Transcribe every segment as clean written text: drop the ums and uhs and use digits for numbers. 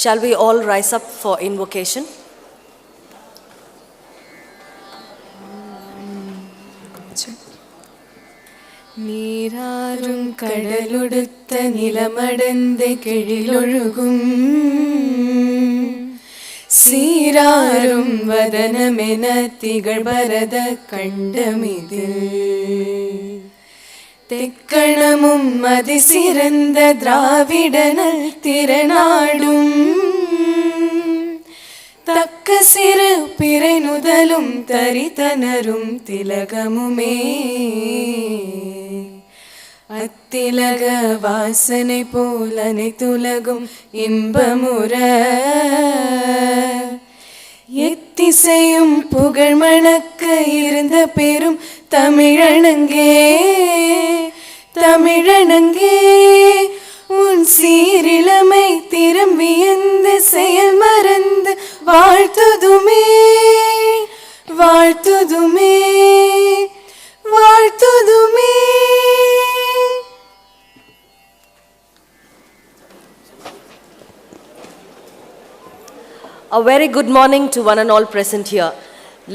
Shall we all rise up for invocation? நீராறும் கடலுடுத்த நிலமடந்த கெழிலொழுகும் சீராறும் வதனமென திகழ்பரத கண்டமிதில் தெக்கணமும் அதிசிறந்த திராவிடனல் திறனாடும் தக்க சிறு பிறை நுதலும் தரித்தனரும் திலகமுமே அத்திலக வாசனை போல் அனைத்துலகும் இன்பமுற எத்திசையும் புகழ் மணக்க இருந்த பெரும் தமிழனங்கே தமிழனங்கே உன் சீரிழமை திரும்பியந்து செயல் மறந்து வாழ்த்துதுமே வாழ்த்துதுமே வாழ்த்துதுமே. A very good morning to one and all present here.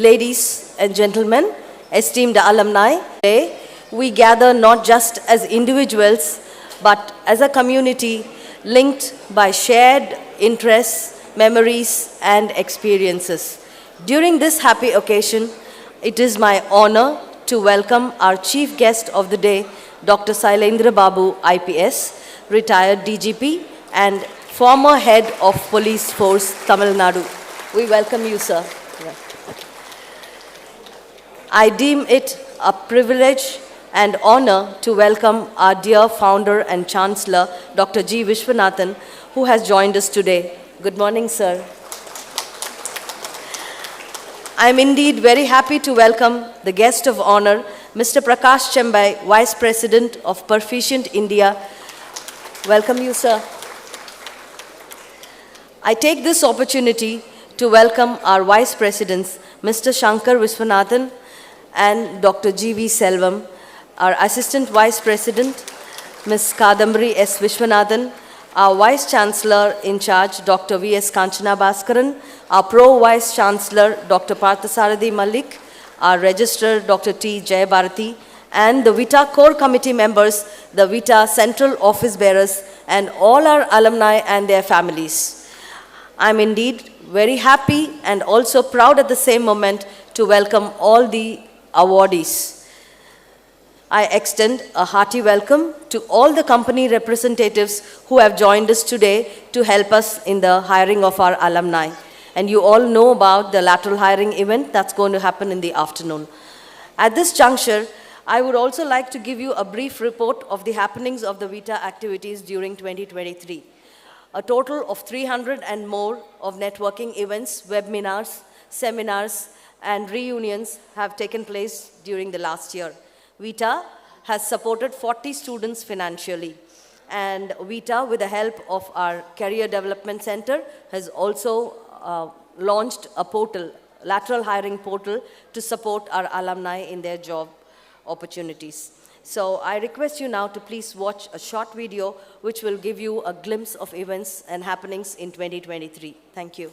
Ladies and gentlemen, esteemed alumni, today we gather not just as individuals but as a community linked by shared interests, memories and experiences. During this happy occasion, it is my honor to welcome our chief guest of the day, Dr. SYLENDRA BABU, I.P.S, retired DGP and former head of Police Force, Tamil Nadu. We welcome you, sir. I deem it a privilege and honor to welcome our dear founder and Chancellor, Dr. G. Vishwanathan, who has joined us today. Good morning, sir. I am indeed very happy to welcome the guest of honor, Mr. PRAKASH CHEMBAI, Vice President of Perficient India. Welcome you, sir. I take this opportunity to welcome our Vice Presidents, Mr. Shankar Viswanathan and Dr. G.V. Selvam, our Assistant Vice President, Ms. Kadambari S. Vishwanathan, our Vice Chancellor in charge, Dr. V.S. Kanchana Bhaskaran, our Pro Vice Chancellor, Dr. Parthasarathi Malik, our Registrar, Dr. T. Jayabharati, and the Vitaa Core Committee members, the Vitaa Central Office Bearers, and all our alumni and their families. I am indeed very happy and also proud at the same moment to welcome all the awardees. I extend a hearty welcome to all the company representatives who have joined us today to help us in the hiring of our alumni. And you all know about the lateral hiring event that's going to happen in the afternoon. At this juncture, I would also like to give you a brief report of the happenings of the Vitaa activities during 2023. A total of 300 and more of networking events, webinars, seminars, and reunions have taken place during the last year. Vitaa has supported 40 students financially. And Vitaa, with the help of our Career Development Center, has also launched a portal, lateral hiring portal, to support our alumni in their job opportunities. So I request you now to please watch a short video which will give you a glimpse of events and happenings in 2023. Thank you.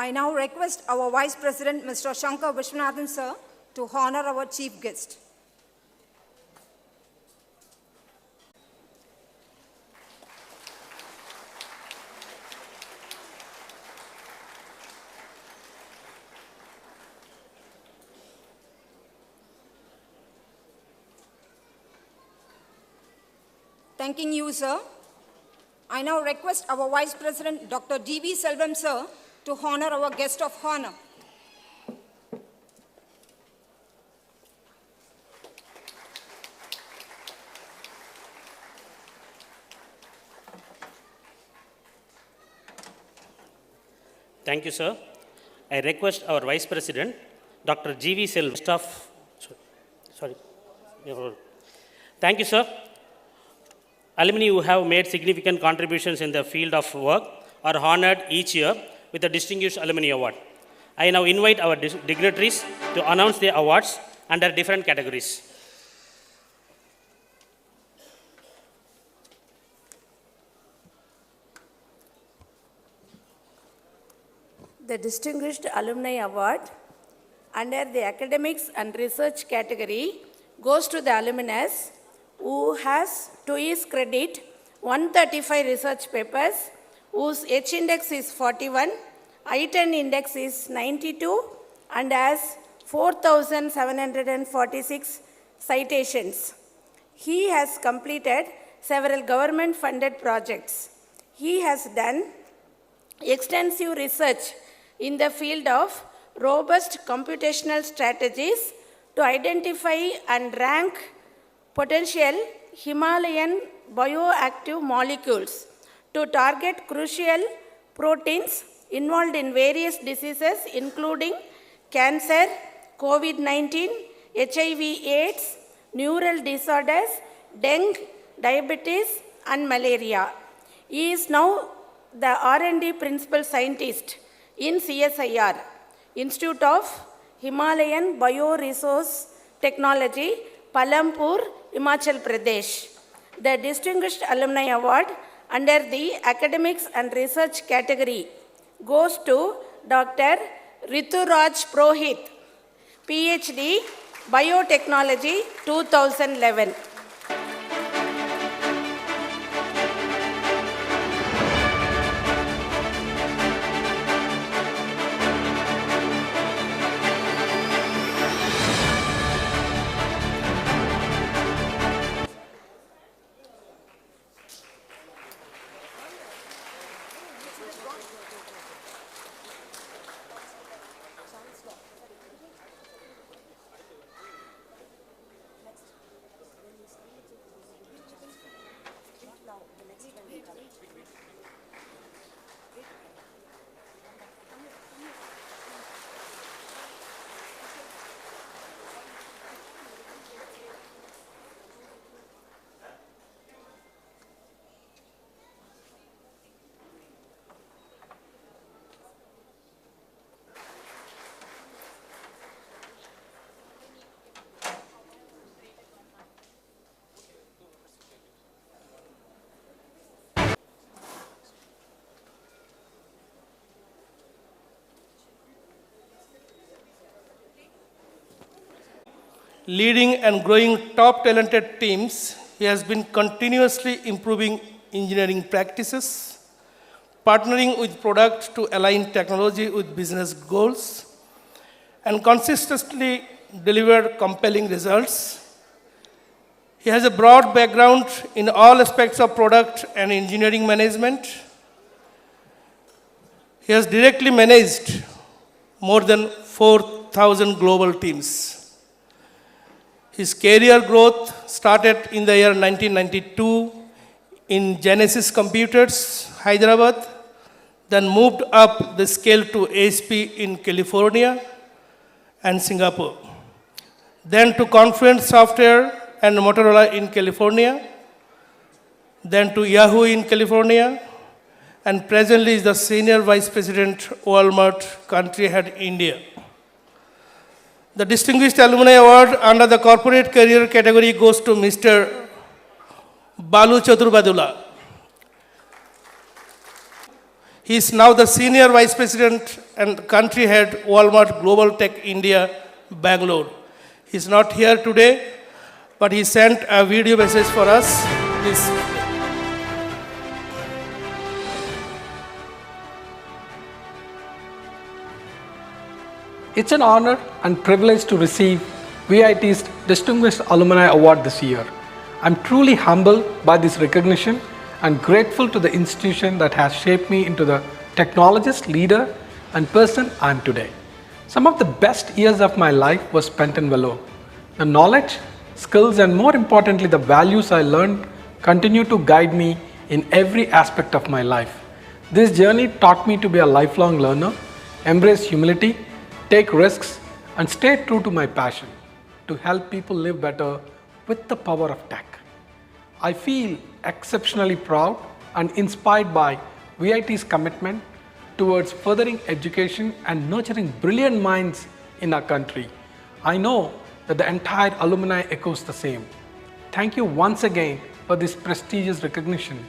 I now request our Vice President, Mr. Shankar Vishwanathan, sir, to honor our chief guest. Thanking you, sir. I now request our Vice President, Dr. D.V. Selvam, sir, to honor our guest of honor. Thank you, sir. I request our Vice President, Dr. G.V. Selvam, staff. Sorry. Thank you, sir. Alumni who have made significant contributions in the field of work are honored each year with a Distinguished Alumni Award. I now invite our dignitaries to announce the awards under different categories. The Distinguished Alumni Award under the Academics and Research category goes to the alumnus who has, to his credit, 135 research papers, whose H index is 41, I-10 index is 92, and has 4,746 citations. He has completed several government-funded projects. He has done extensive research in the field of robust computational strategies to identify and rank potential Himalayan bioactive molecules to target crucial proteins involved in various diseases including cancer, COVID-19, HIV/AIDS, neural disorders, dengue, diabetes, and malaria. He is now the R&D principal scientist in CSIR, Institute of Himalayan Bioresource Technology, Palampur, Himachal Pradesh. The Distinguished Alumni Award under the Academics and Research category goes to Dr. Rituraj Purohit, PhD, Biotechnology, 2011. Leading and growing top talented teams, he has been continuously improving engineering practices, partnering with product to align technology with business goals, and consistently deliver compelling results. He has a broad background in all aspects of product and engineering management. He has directly managed more than 4,000 global teams. His career growth started in the year 1992 in Genesis Computers, Hyderabad, then moved up the scale to ASP in California and Singapore, then to Confluent Software and Motorola in California, then to Yahoo in California, and presently is the Senior Vice President, Walmart, Country Head, India. The Distinguished Alumni Award under the Corporate Career category goes to Mr. Balu Chaturbadula. He is now the Senior Vice President and Country Head, Walmart Global Tech India, Bangalore. He is not here today, but he sent a video message for us. Please. It's an honor and privilege to receive VIT's Distinguished Alumni Award this year. I'm truly humbled by this recognition and grateful to the institution that has shaped me into the technologist, leader, and person I am today. Some of the best years of my life were spent in Vellore. The knowledge, skills, and more importantly, the values I learned continue to guide me in every aspect of my life. This journey taught me to be a lifelong learner, embrace humility, take risks, and stay true to my passion to help people live better with the power of tech. I feel exceptionally proud and inspired by VIT's commitment towards furthering education and nurturing brilliant minds in our country. I know that the entire alumni echoes the same. Thank you once again for this prestigious recognition.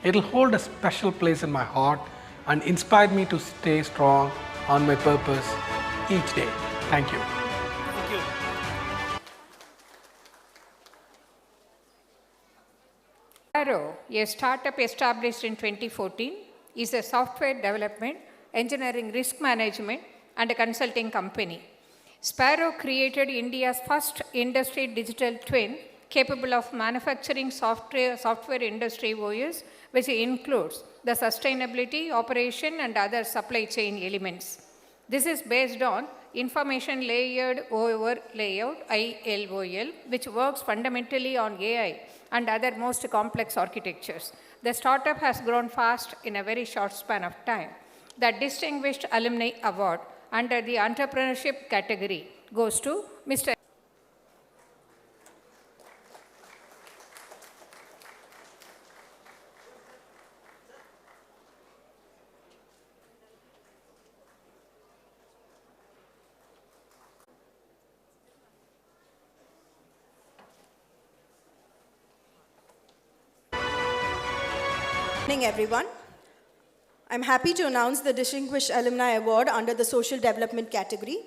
It'll hold a special place in my heart and inspire me to stay strong on my purpose each day. Thank you. Thank you. Sparrow, a startup established in 2014, is a software development, engineering, risk management, and a consulting company. Sparrow created India's first industry digital twin capable of manufacturing software industry OS, which includes the sustainability, operation, and other supply chain elements. This is based on Information Layered Over Layout, ILOL, which works fundamentally on AI and other most complex architectures. The startup has grown fast in a very short span of time. The Distinguished Alumni Award under the entrepreneurship category goes to Mr. Good evening, everyone. I'm happy to announce the Distinguished Alumni Award under the Social Development category.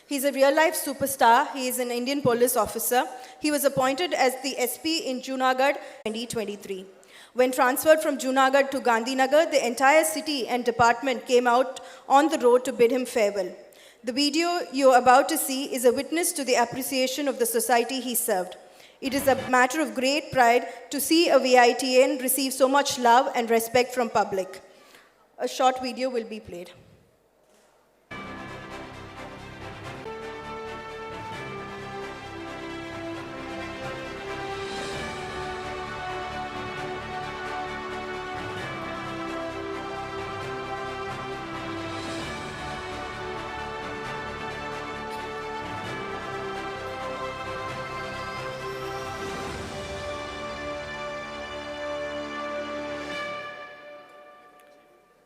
He's a real-life superstar. He is an Indian police officer. He was appointed as the SP in Junagadh 2023. When transferred from Junagadh to Gandhinagar, the entire city and department came out on the road to bid him farewell. The video you're about to see is a witness to the appreciation of the society he served. It is a matter of great pride to see a VITN receive so much love and respect from public. A short video will be played.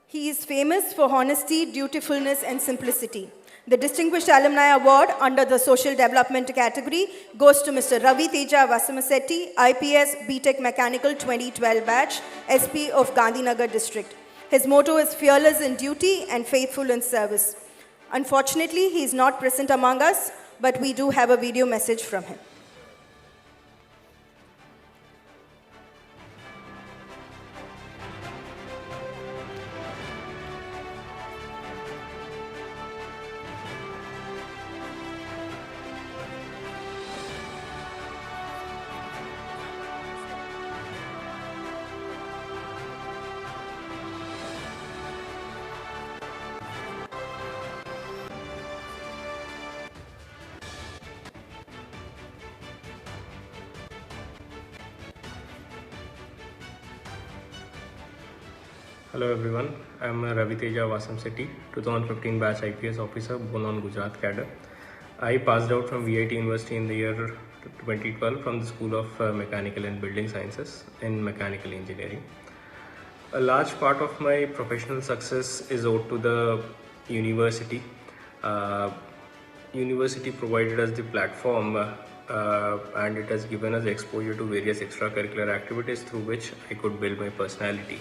He is famous for honesty, dutifulness, and simplicity. The Distinguished Alumni Award under the Social Development category goes to Mr. Ravi Teja Vasamasetti, I.P.S. B.Tech Mechanical 2012 batch, SP of Gandhinagar District. His motto is fearless in duty and faithful in service. Unfortunately, he is not present among us, but we do have a video message from him. Hello everyone, I am Ravi Teja Vasamasetti, 2015 batch I.P.S officer, born on Gujarat cadre. I passed out from VIT University in the year 2012 from the School of Mechanical and Building Sciences in Mechanical Engineering. A large part of my professional success is owed to the university. University provided us the platform and it has given us exposure to various extracurricular activities through which I could build my personality.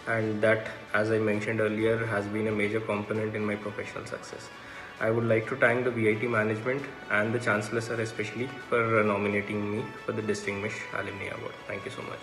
and that, as I mentioned earlier, has been a major component in my professional success. I would like to thank the VIT management and the Chancellor sir especially for nominating me for the Distinguished Alumni Award. Thank you so much.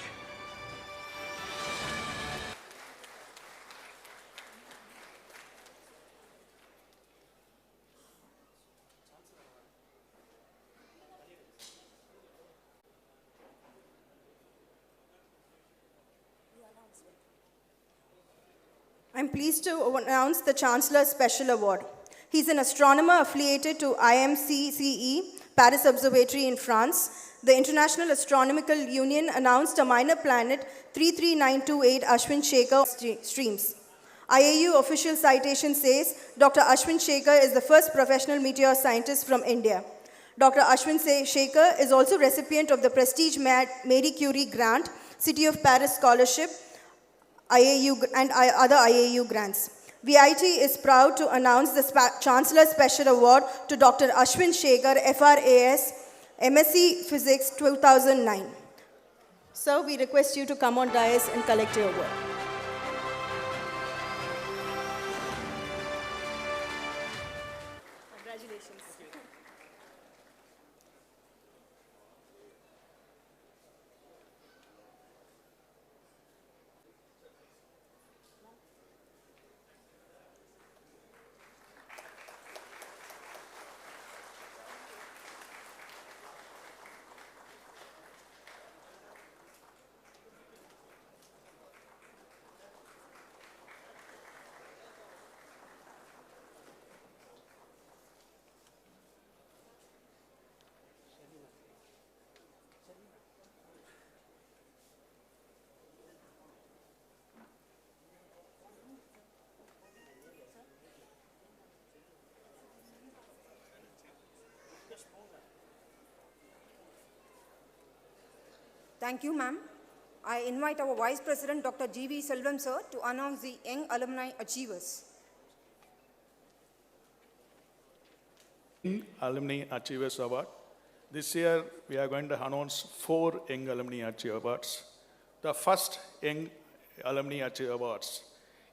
I'm pleased to announce the Chancellor Special Award. He's an astronomer affiliated to IMCCE, Paris Observatory in France. The International Astronomical Union announced a minor planet 33928 Ashwin Shekhar streams. IAU official citation says Dr. Ashwin Shekhar is the first professional meteor scientist from India. Dr. Ashwin Shekhar is also recipient of the prestige Marie Curie Grant, City of Paris Scholarship, IAU and other IAU grants. VIT is proud to announce the Chancellor Special Award to Dr. Ashwin Shekhar, FRAS, MSc Physics 2009. Sir, we request you to come on dais and collect your award. Congratulations. Thank you, ma'am. I invite our Vice President, Dr. G.V. Selvam, sir, to announce the Young Alumni Achievers. Alumni Achievers Award. This year, we are going to announce 4 Young Alumni Achievers Awards. The first Young Alumni Achievers Awards.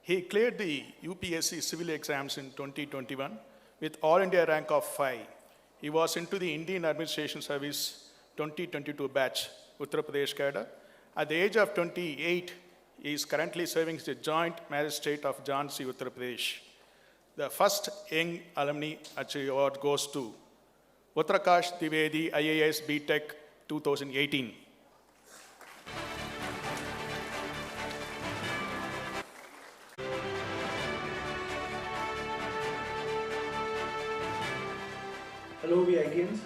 He cleared the UPSC civil exams in 2021 with All India rank of 5. He was into the Indian Administration Service 2022 batch, Uttar Pradesh cadre. At the age of 28, he is currently serving as the Joint Magistrate of Jhansi, Uttar Pradesh. The first Young Alumni Achievers Award goes to PRAKASH Dwivedi, IAS B.Tech 2018. Hello VITians,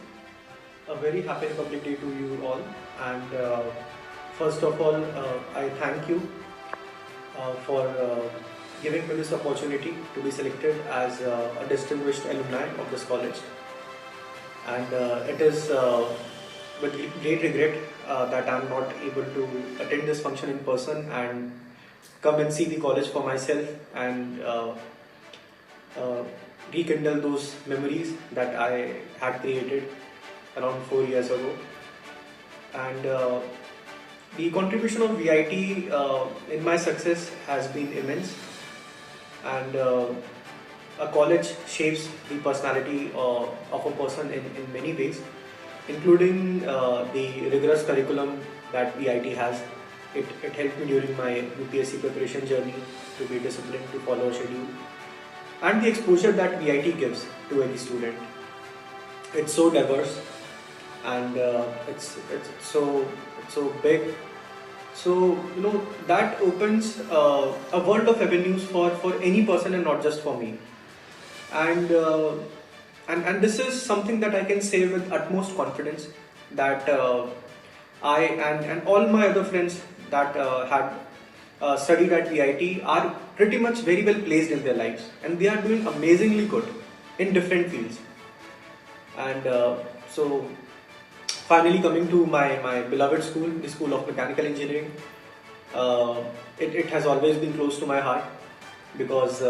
a very happy Republic Day to you all, and first of all I thank you for giving me this opportunity to be selected as a distinguished alumni of this college, and it is with great regret that I am not able to attend this function in person and come and see the college for myself and rekindle those memories that I had created around 4 years ago. And the contribution of VIT in my success has been immense, and a college shapes the personality of a person in many ways, including the rigorous curriculum that VIT has. It helped me during my UPSC preparation journey to be disciplined, to follow a schedule, and the exposure that VIT gives to any student. It's so diverse, and it's so big. So that opens a world of avenues for any person and not just for me. And this is something that I can say with utmost confidence that I and all my other friends that had studied at VIT are pretty much very well placed in their lives, and they are doing amazingly good in different fields. And so finally coming to my beloved school, the School of Mechanical Engineering, it has always been close to my heart because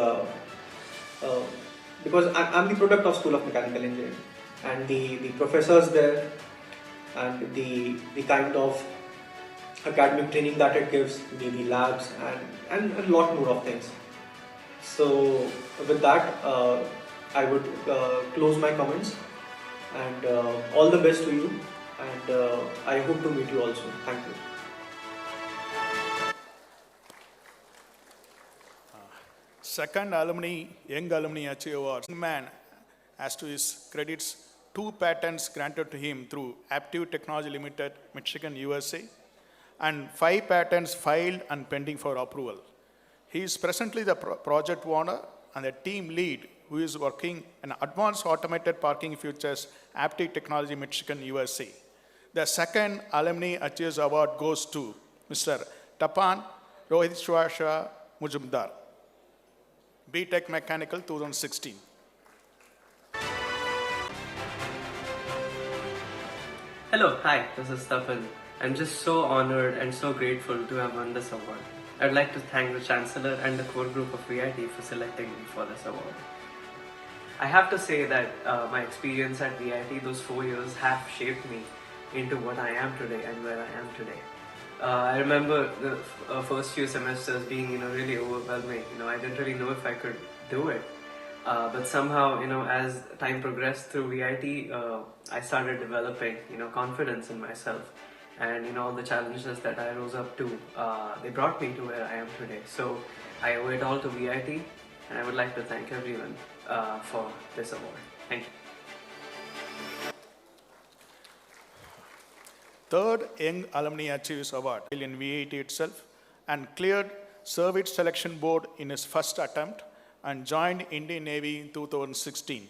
I'm the product of School of Mechanical Engineering, and the professors there and the kind of academic training that it gives, the labs, and a lot more of things. So with that, I would close my comments, and all the best to you, and I hope to meet you also. Thank you. Second Young Alumni Achiever Award. Man as to his credits, 2 patents granted to him through Aptive Technology Limited, Michigan, USA, and 5 patents filed and pending for approval. He is presently the project owner and the team lead who is working in advanced automated parking features, Aptive Technology, Michigan, USA. The second Alumni Achievers Award goes to Mr. Tapan Rohitshwasha Mujumdar, B.Tech Mechanical 2016. Hello, hi, this is Tapan. I'm just so honored and so grateful to have won this award. I'd like to thank the Chancellor and the core group of VIT for selecting me for this award. I have to say that my experience at VIT, those 4 years, have shaped me into what I am today and where I am today. I remember the first few semesters being, really overwhelming. I didn't really know if I could do it. But somehow, as time progressed through VIT, I started developing, confidence in myself. And, all the challenges that I rose up to, they brought me to where I am today. So I owe it all to VIT, and I would like to thank everyone for this award. Thank you. Third Young Alumni Achievers Award in VIT itself, and cleared Service Selection Board in his first attempt and joined Indian Navy in 2016.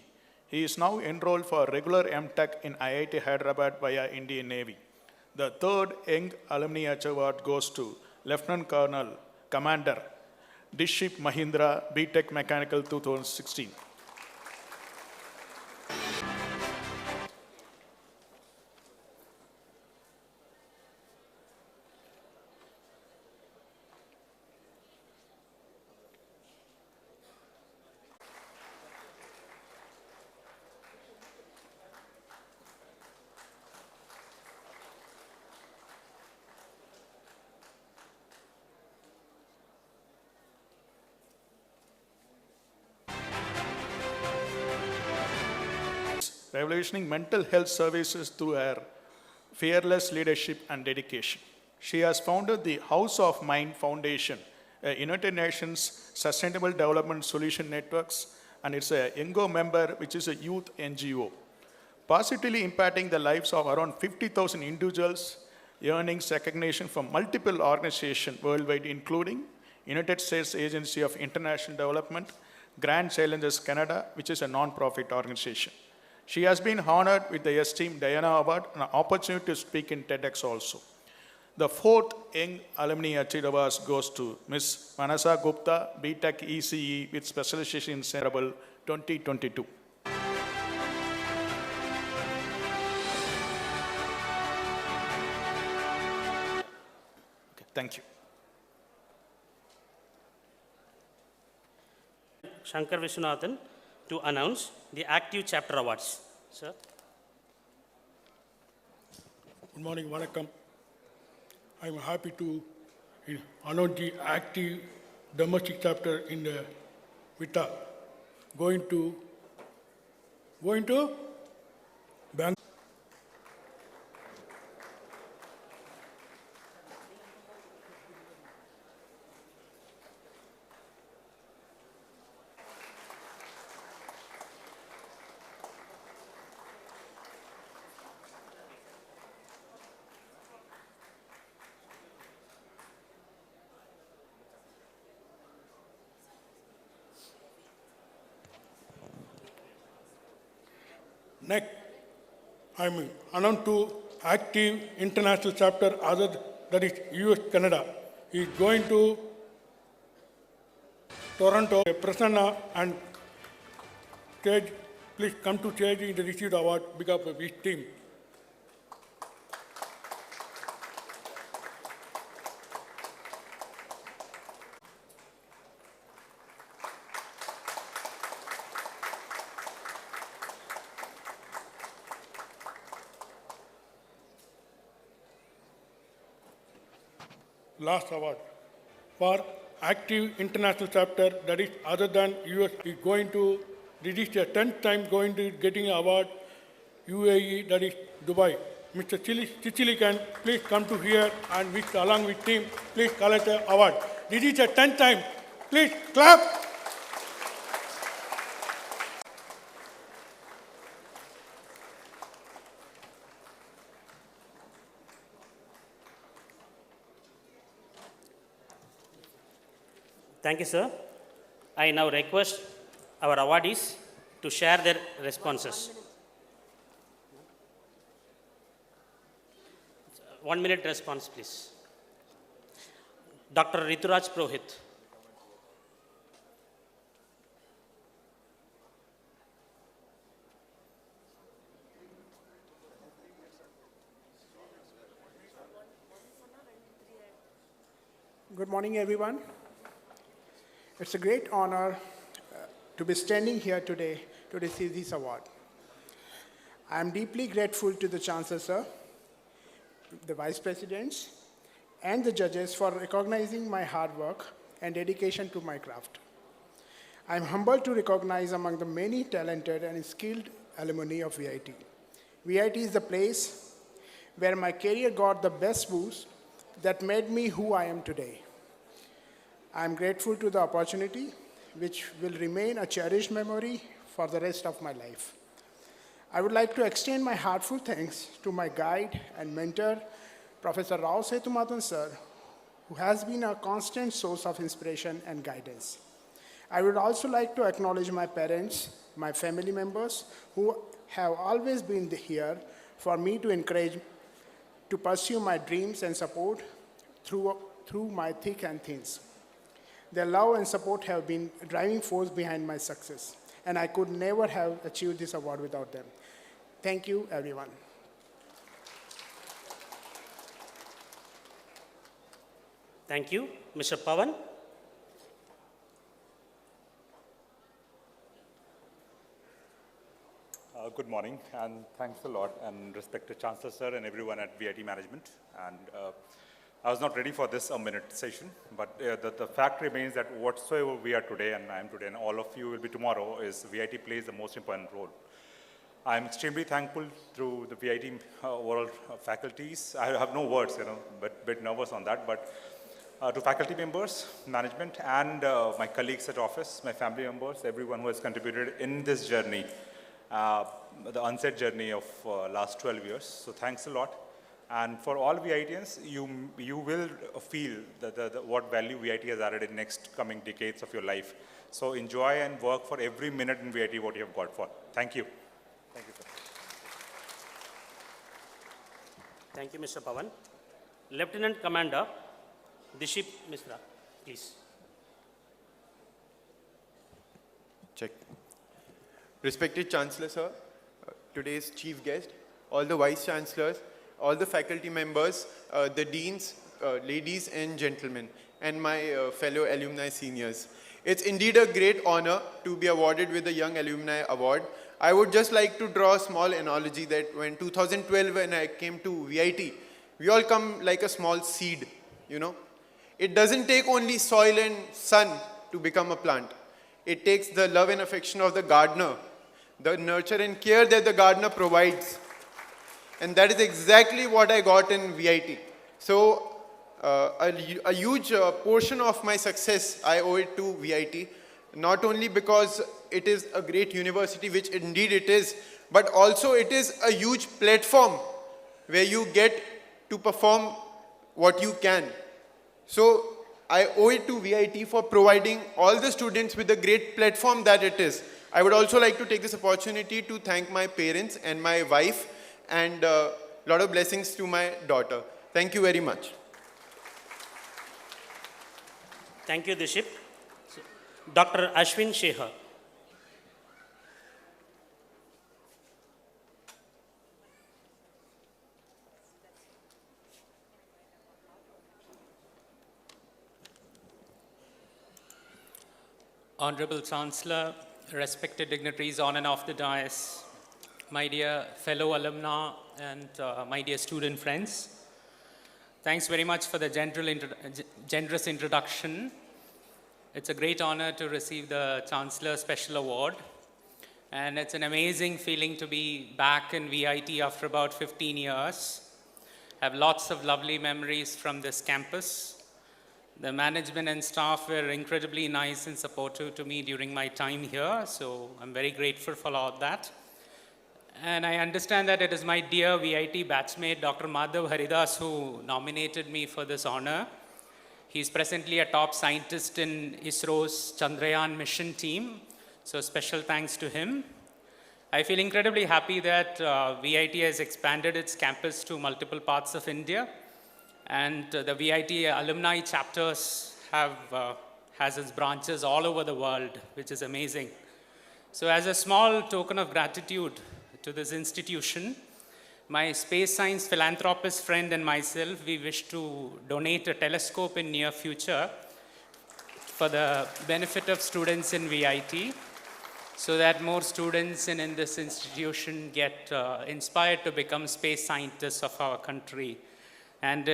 He is now enrolled for regular M.Tech in IIT Hyderabad via Indian Navy. The third Young Alumni Achiever Award goes to Lieutenant Colonel Commander Diship Mahindra, B.Tech Mechanical 2016. Revolutioning mental health services through her fearless leadership and dedication. She has founded the House of Mind Foundation, a United Nations Sustainable Development Solution Networks, and it's a YONGO member, which is a youth NGO, positively impacting the lives of around 50,000 individuals, earning recognition from multiple organizations worldwide, including United States Agency of International Development, Grand Challenges Canada, which is a non-profit organization. She has been honored with the esteemed Diana Award and an opportunity to speak in TEDx also. The fourth Young Alumni Achiever Award goes to Ms. Manasa Gupta, B.Tech ECE with specialization in cerebral 2022. Okay, thank you. Shankar Vishwanathan to announce the Active Chapter Awards. Sir. Good morning, Vanakkam. I am happy to announce the Active Domestic Chapter in the Vitaa. Going to Bangalore. Next, I am announced to Active International Chapter, other that is US Canada. He is going to Toronto. Prasanna and stage, please come to stage in the received award because of his team. last award for active international chapter, that is other than US, is going to, this is the 10th time going to getting an award, UAE, that is Dubai. Mr. Chichili can please come to here and with, along with team, please collect the award. This is the 10th time. Please clap. Thank you, sir. I now request our awardees to share their responses. 1 minute response, please. Dr. Rituraj Prohit. Good morning, everyone. It's a great honor to be standing here today to receive this award. I am deeply grateful to the Chancellor, sir, the Vice Presidents, and the judges for recognizing my hard work and dedication to my craft. I am humbled to recognize among the many talented and skilled alumni of VIT. VIT is the place where my career got the best boost that made me who I am today. I am grateful to the opportunity, which will remain a cherished memory for the rest of my life. I would like to extend my heartfelt thanks to my guide and mentor, Professor Rao Setumathan sir, who has been a constant source of inspiration and guidance. I would also like to acknowledge my parents, my family members, who have always been here for me to encourage to pursue my dreams and support through my thick and thins. Their love and support have been a driving force behind my success, and I could never have achieved this award without them. Thank you, everyone. Thank you. Mr. Pawan. Good morning, and thanks a lot, and respected Chancellor sir and everyone at VIT management. And I was not ready for this a-minute session, but the fact remains that whatsoever we are today, and I am today, and all of you will be tomorrow, is VIT plays the most important role. I am extremely thankful through the VIT overall faculties. I have no words, but a bit nervous on that, but to faculty members, management, and my colleagues at office, my family members, everyone who has contributed in this journey, the unsaid journey of last 12 years. So thanks a lot. And for all VITians, you will feel what value VIT has added in next coming decades of your life. So enjoy and work for every minute in VIT what you have got for. Thank you. Thank you, sir. Thank you, Mr. Pawan. Lieutenant Commander Diship Misra, please. Check. Respected Chancellor, sir, today's chief guest, all the Vice Chancellors, all the faculty members, the deans, ladies and gentlemen, and my fellow alumni seniors. It's indeed a great honor to be awarded with the Young Alumni Award. I would just like to draw a small analogy that when 2012, when I came to VIT, we all come like a small seed, It doesn't take only soil and sun to become a plant. It takes the love and affection of the gardener, the nurture and care that the gardener provides. And that is exactly what I got in VIT. So a huge portion of my success, I owe it to VIT, not only because it is a great university, which indeed it is, but also it is a huge platform where you get to perform what you can. So I owe it to VIT for providing all the students with the great platform that it is. I would also like to take this opportunity to thank my parents and my wife, and a lot of blessings to my daughter. Thank you very much. Thank you, Diship. Dr. Ashwin Shekhar. Honorable Chancellor, respected dignitaries on and off the dais, my dear fellow alumni and my dear student friends, Thanks very much for the generous introduction. It's a great honor to receive the Chancellor Special Award. And it's an amazing feeling to be back in VIT after about 15 years. I have lots of lovely memories from this campus. The management and staff were incredibly nice and supportive to me during my time here, so I'm very grateful for all of that. And I understand that it is my dear VIT batchmate, Dr. Madhav Haridas, who nominated me for this honor. He's presently a top scientist in ISRO's Chandrayaan mission team, so special thanks to him. I feel incredibly happy that VIT has expanded its campus to multiple parts of India, and the VIT alumni chapters has its branches all over the world, which is amazing. So as a small token of gratitude to this institution, my space science philanthropist friend and myself, we wish to donate a telescope in near future for the benefit of students in VIT, so that more students in this institution get inspired to become space scientists of our country. And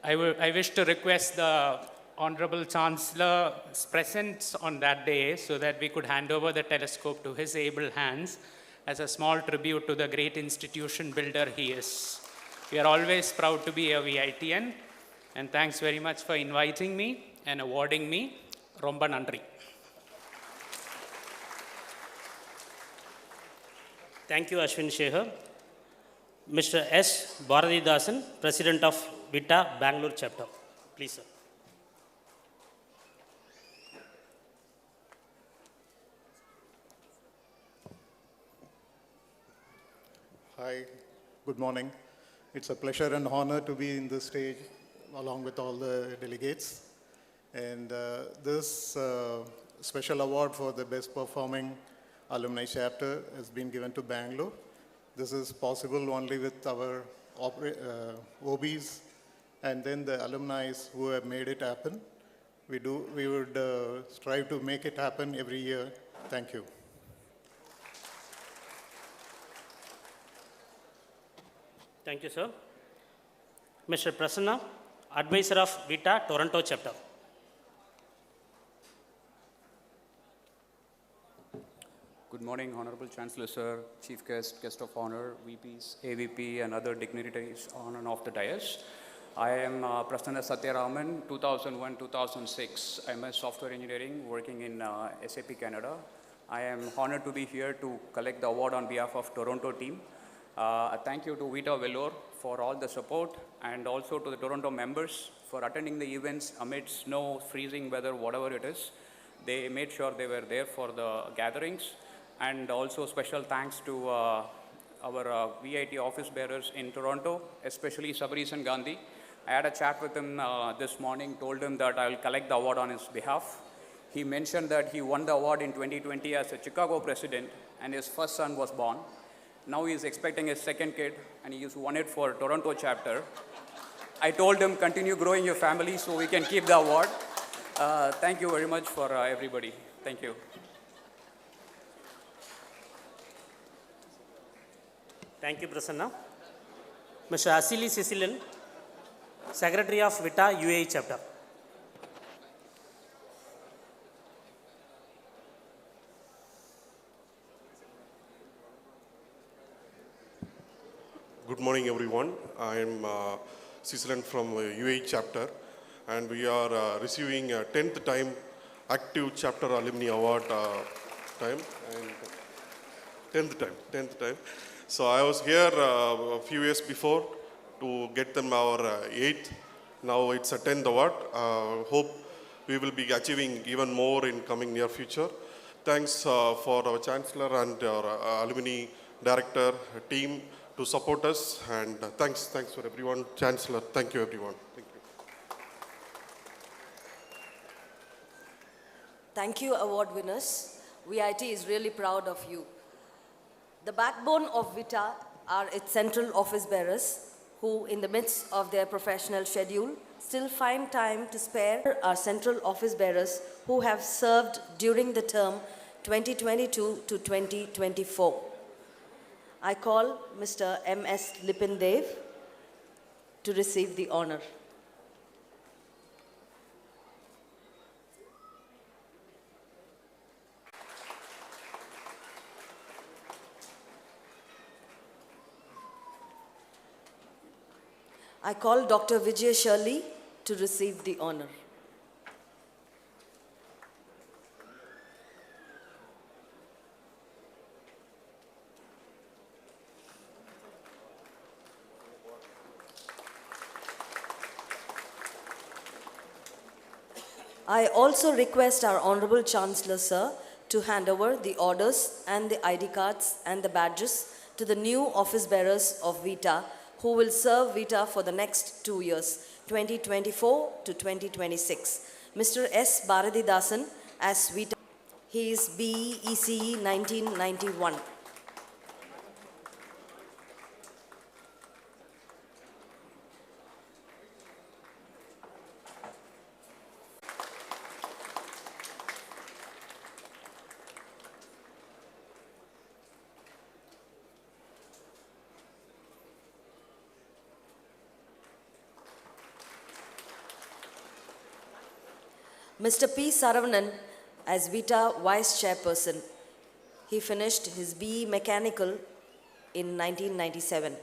I wish to request the Honorable Chancellor's presence on that day so that we could hand over the telescope to his able hands as a small tribute to the great institution builder he is. We are always proud to be a VITian, and thanks very much for inviting me and awarding me. Romba nandri. Thank you, Ashwin Shekhar. Mr. S. Bharatidasan, President of Vitaa, Bangalore chapter. Please, sir. Hi, good morning. It's a pleasure and honor to be in this stage along with all the delegates. And this special award for the best performing alumni chapter has been given to Bangalore. This is possible only with our OBs and then the alumni who have made it happen. We would strive to make it happen every year. Thank you. Thank you, sir. Mr. Prasanna, Advisor of Vitaa, Toronto chapter. Good morning, Honorable Chancellor Sir, Chief Guest, Guest of Honor, VPs, AVP, and other dignitaries on and off the dais. I am Prasanna Satyaraman, 2001-2006. I'm a software engineering working in SAP Canada. I am honored to be here to collect the award on behalf of Toronto team. A thank you to Vitaa Vellore for all the support, and also to the Toronto members for attending the events amid snow, freezing weather, whatever it is. They made sure they were there for the gatherings. And also special thanks to our VIT office bearers in Toronto, especially Sabarisan Gandhi. I had a chat with him this morning, told him that I will collect the award on his behalf. He mentioned that he won the award in 2020 as a Chicago president, and his first son was born. Now he is expecting his second kid, and he has won it for Toronto chapter. I told him, continue growing your family so we can keep the award. Thank you very much for everybody. Thank you. Thank you, Prasanna. Mr. Asili Cecilian, Secretary of Vitaa, UAE chapter. Good morning, everyone. I am Cecilian from UAE chapter, and we are receiving 10th time active chapter alumni award time, and 10th time. So I was here a few years before to get them our 8th. Now it's a 10th award. Hope we will be achieving even more in coming near future. Thanks for our Chancellor and our alumni director team to support us, and thanks for everyone. Chancellor, thank you everyone. Thank you. Thank you, award winners. VIT is really proud of you. The backbone of Vitaa are its central office bearers, who in the midst of their professional schedule still find time to spare. Our central office bearers who have served during the term 2022 to 2024. I call Mr. M.S. Lipindev, to receive the honor. I call Dr. Vijay Shirley to receive the honor. I also request our Honorable Chancellor, Sir, to hand over the orders and the ID cards and the badges to the new office bearers of Vitaa, who will serve Vitaa for the next 2 years, 2024 to 2026. Mr. S. Bharatidasan as Vitaa. He is BE ECE 1991. Mr. P. Saravanan as Vitaa Vice Chairperson. He finished his BE Mechanical in 1997.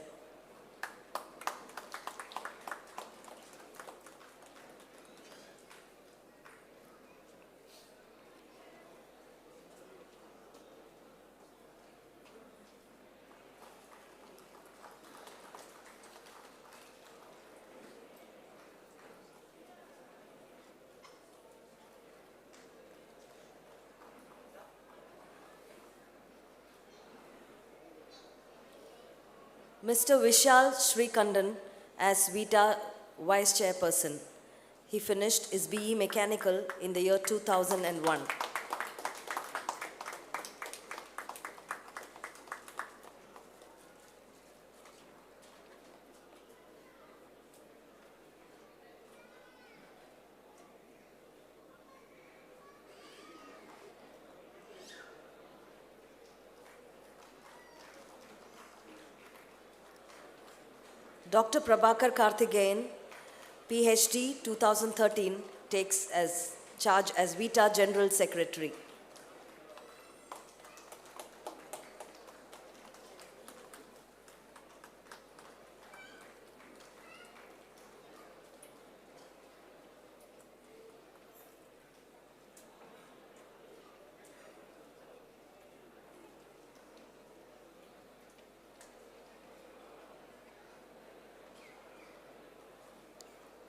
Mr. Vishal Srikandan as Vitaa Vice Chairperson. He finished his BE Mechanical in the year 2001. Dr. Prabhakar Karthikeyan, PhD 2013, takes as charge as Vitaa General Secretary.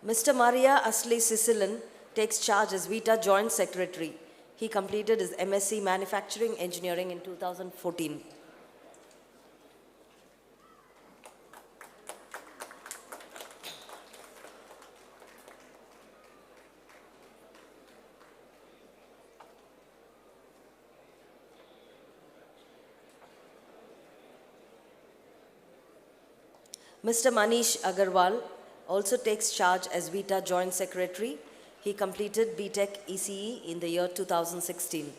Mr. Maria Asli Sicilin takes charge as Vitaa Joint Secretary. He completed his MSc Manufacturing Engineering in 2014. Mr. Manish Agarwal also takes charge as Vitaa Joint Secretary. He completed BTech ECE in the year 2016.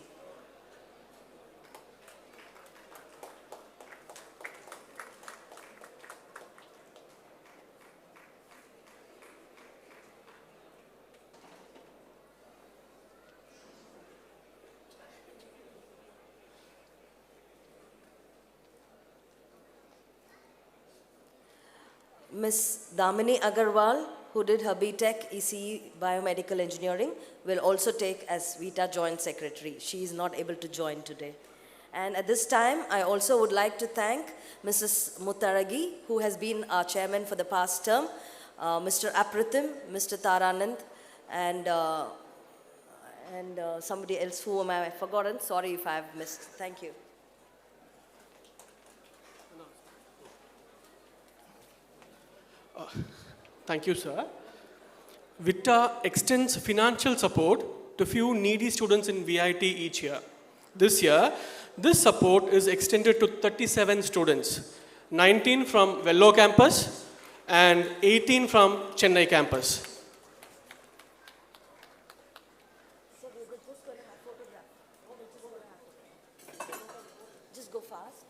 Ms. Damini Agarwal, who did her BTech ECE Biomedical Engineering, will also take as Vitaa Joint Secretary. She is not able to join today. And at this time, I also would like to thank Mrs. Muttaragi, who has been our chairman for the past term, Mr. Apratim, Mr. Taranand, and somebody else whom I have forgotten. Sorry if I have missed. Thank you. Thank you, sir. Vitaa extends financial support to few needy students in VIT each year. This year, this support is extended to 37 students, 19 from Vellore campus and 18 from Chennai campus. Just go fast.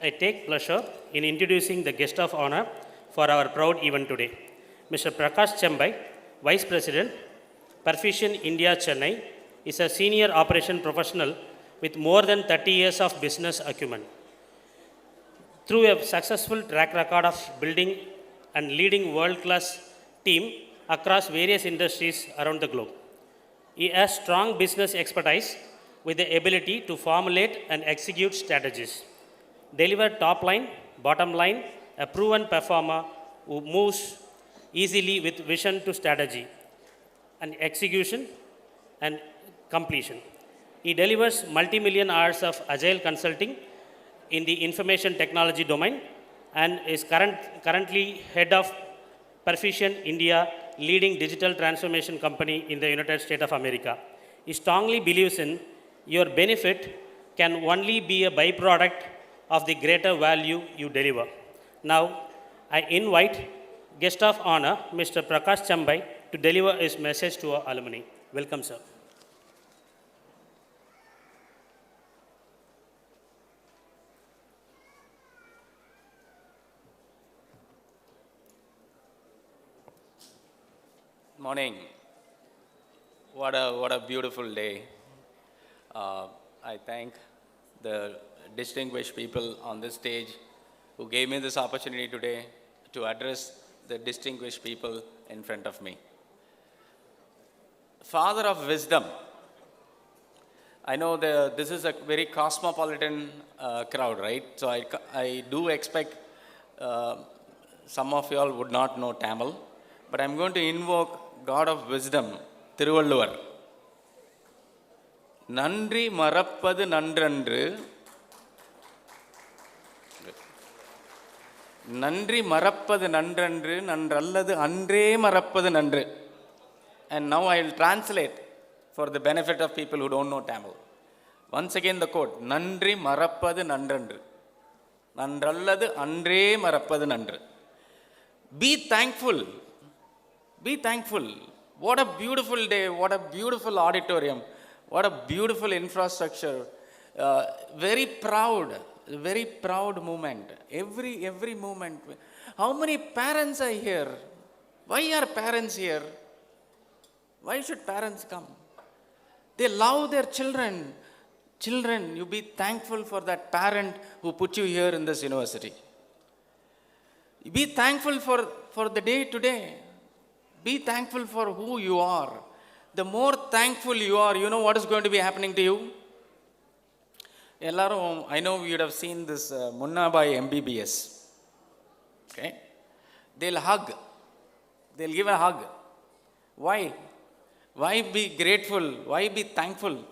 I take pleasure in introducing the guest of honor for our proud event today, Mr. PRAKASH CHEMBAI, Vice President, Perficient India Chennai, is a senior operation professional with more than 30 years of business acumen. Through a successful track record of building and leading world-class team across various industries around the globe. He has strong business expertise with the ability to formulate and execute strategies, deliver top line, bottom line, a proven performer who moves easily with vision to strategy and execution and completion. He delivers multi-million hours of agile consulting in the information technology domain and is currently head of Perficient India, leading digital transformation company in the United States of America. He strongly believes in your benefit can only be a byproduct of the greater value you deliver. Now, I invite guest of honor, Mr. PRAKASH CHEMBAI, to deliver his message to our alumni. Welcome, sir. Morning. What a beautiful day. I thank the distinguished people on this stage who gave me this opportunity today to address the distinguished people in front of me. Father of wisdom. I know this is a very cosmopolitan crowd, right? So I do expect some of you all would not know Tamil, but I'm going to invoke God of wisdom, Thiruvalluvar. Nandri marappadu nandrandru. Nandri marappadu nandrandru, nandralladu andre marappadu nandru. And now I will translate for the benefit of people who don't know Tamil. Once again the quote, Nandri marappadu nandrandru. Nandralladu andre marappadu nandru. Be thankful. Be thankful. What a beautiful day, what a beautiful auditorium, what a beautiful infrastructure. Very proud moment. Every moment. How many parents are here? Why are parents here? Why should parents come? They love their children. Children, you be thankful for that parent who put you here in this university. Be thankful for the day today. Be thankful for who you are. The more thankful you are, you know what is going to be happening to you? I know you would have seen this Munna by MBBS. Okay? They'll hug. They'll give a hug. Why? Why be grateful? Why be thankful?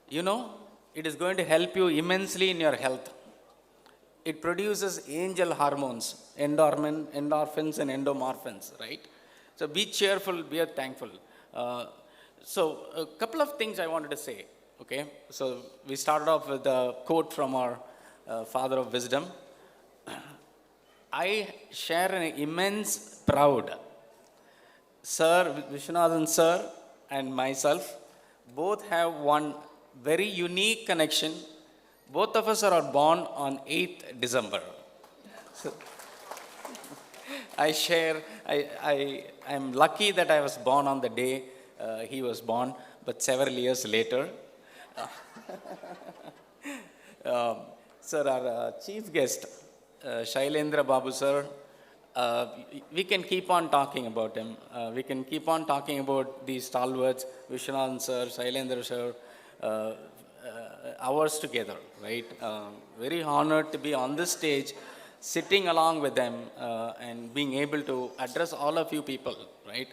You know, it is going to help you immensely in your health. It produces angel hormones, endorphins and endomorphins, right? So be cheerful, be thankful. So a couple of things I wanted to say, okay? So we started off with a quote from our father of wisdom. I share an immense pride. Sir, Vishwanathan sir and myself both have one very unique connection. Both of us are born on 8th December. So, I'm lucky that I was born on the day he was born, but several years later. Sir, our chief guest, SYLENDRA Babu sir, we can keep on talking about him. We can keep on talking about these stalwarts, Vishwanathan sir, SYLENDRA sir, hours together, right? Very honored to be on this stage, sitting along with them and being able to address all of you people, right?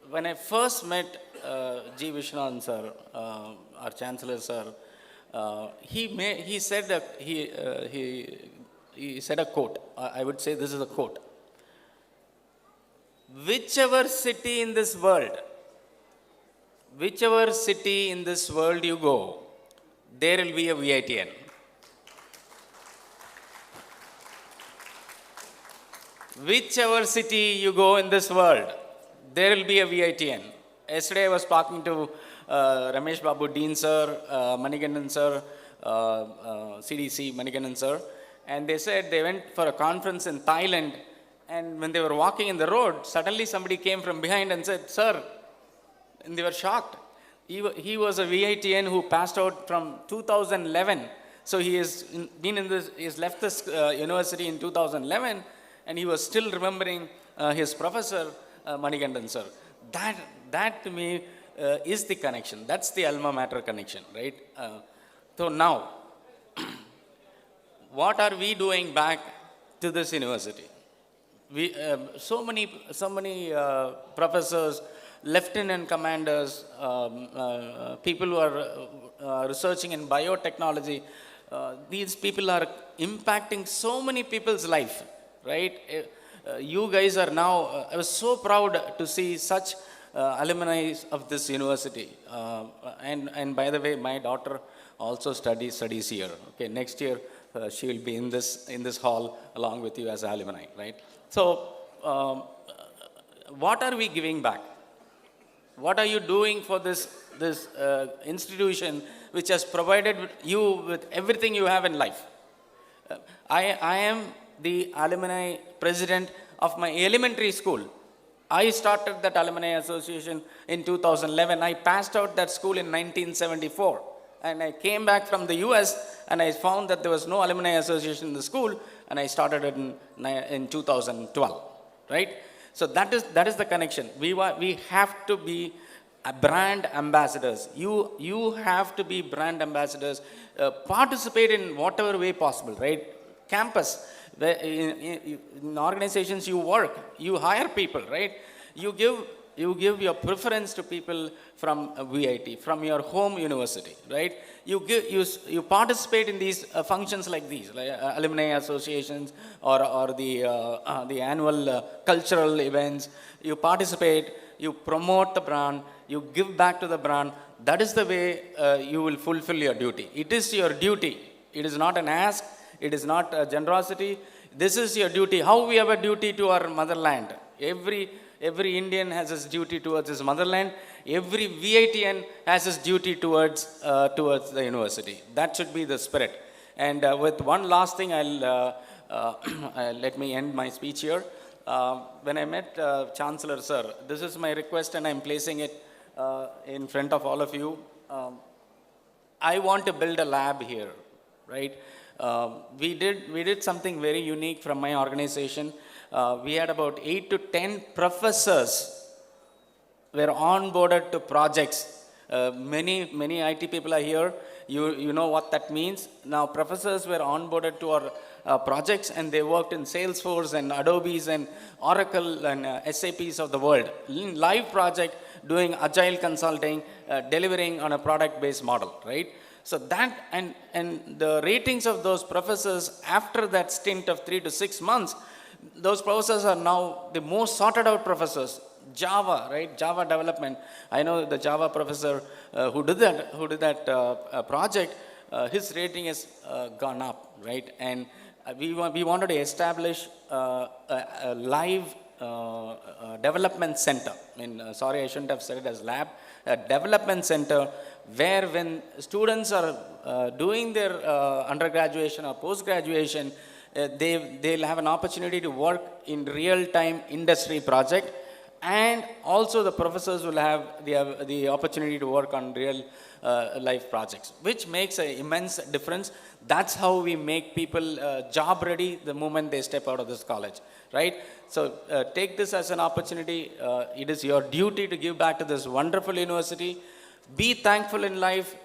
When I first met G. Vishwanathan sir, our Chancellor sir, he said a quote. I would say this is a quote. Whichever city in this world you go, there will be a VITN. Whichever city you go in this world, there will be a VITN. Yesterday I was talking to Ramesh Babu Dean sir, Manikandan sir, CDC, Manikandan sir, and they said they went for a conference in Thailand, and when they were walking in the road, suddenly somebody came from behind and said, "Sir," and they were shocked. He was a VITN who passed out from 2011. So he has been in this, he has left this university in 2011, and he was still remembering his professor, Manikandan sir. That to me is the connection. That's the alma mater connection, right? So now, what are we doing back to this university? We, so many professors, lieutenant commanders, people who are researching in biotechnology, these people are impacting so many people's life, right? You guys are now, I was so proud to see such alumni of this university. And by the way, my daughter also studies here. Okay, next year she will be in this hall along with you as alumni, right? So, what are we giving back? What are you doing for this institution which has provided you with everything you have in life? I am the alumni president of my elementary school. I started that alumni association in 2011. I passed out that school in 1974. And I came back from the US and I found that there was no alumni association in the school, and I started it in 2012, right? So that is the connection. We have to be brand ambassadors. You have to be brand ambassadors. Participate in whatever way possible, right? Campus, in organizations you work, you hire people, right? You give your preference to people from VIT, from your home university, right? You participate in these functions like these, like alumni associations or the annual cultural events. You participate, you promote the brand, you give back to the brand. That is the way you will fulfill your duty. It is your duty. It is not an ask. It is not a generosity. This is your duty. How we have a duty to our motherland. Every Indian has his duty towards his motherland. Every VITN has his duty towards the university. That should be the spirit. And with one last thing, let me end my speech here. When I met Chancellor sir, this is my request, and I'm placing it in front of all of you. I want to build a lab here, right? We did something very unique from my organization. We had about 8 to 10 professors were onboarded to projects. Many IT people are here. You know what that means. Now professors were onboarded to our projects, and they worked in Salesforce and Adobe's and Oracle and SAP's of the world. Live project, doing agile consulting, delivering on a product-based model, right? So that, and the ratings of those professors after that stint of 3 to 6 months, those professors are now the most sorted out professors. Java, right? Java development. I know the Java professor who did that project, his rating has gone up, right? And we wanted to establish a live development center. Sorry, I shouldn't have said it as lab. A development center where when students are doing their undergraduation or post-graduation, they'll have an opportunity to work in real-time industry project, and also the professors will have the opportunity to work on real life projects, which makes an immense difference. That's how we make people job ready the moment they step out of this college, right? So take this as an opportunity. It is your duty to give back to this wonderful university. Be thankful in life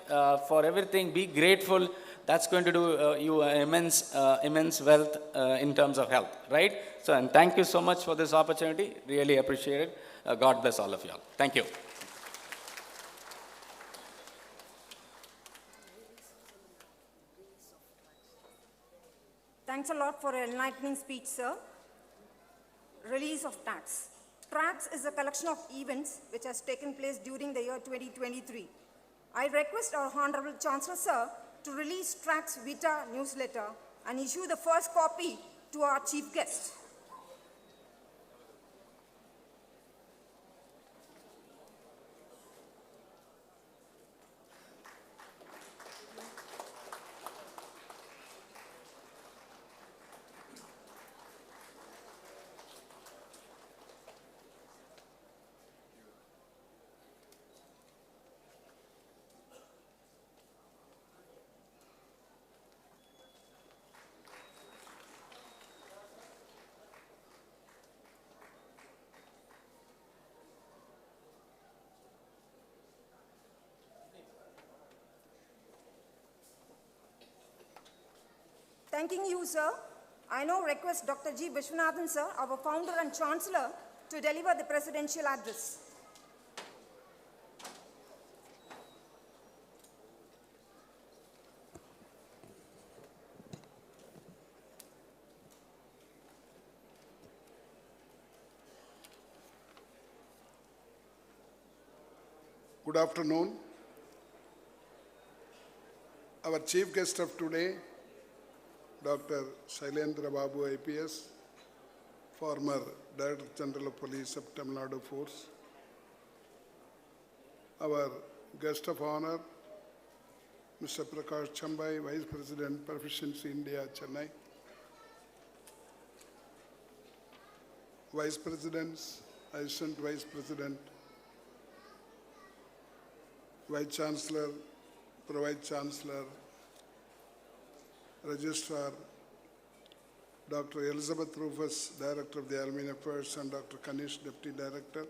for everything. Be grateful. That's going to do you immense wealth in terms of health, right? So, and thank you so much for this opportunity. Really appreciate it. God bless all of you all. Thank you. Thanks a lot for an enlightening speech, sir. Release of tracks. Tracks is a collection of events which has taken place during the year 2023. I request our Honorable Chancellor, sir, to release Tracks Vitaa newsletter and issue the first copy to our chief guest. Thanking you, sir, I now request Dr. G. Vishwanathan, sir, our founder and chancellor, to deliver the presidential address. Good afternoon. Our chief guest of today, Dr. SYLENDRA BABU I.P.S, former Director General of Police of Tamil Nadu Force. Our guest of honor, Mr. PRAKASH CHEMBAI, Vice President, Perficient India, Chennai. Vice Presidents, Assistant Vice President, Vice Chancellor, Pro-Vice Chancellor, Registrar, Dr. Elizabeth Rufus, Director of the Alumni Affairs, and Dr. Kanish, Deputy Director.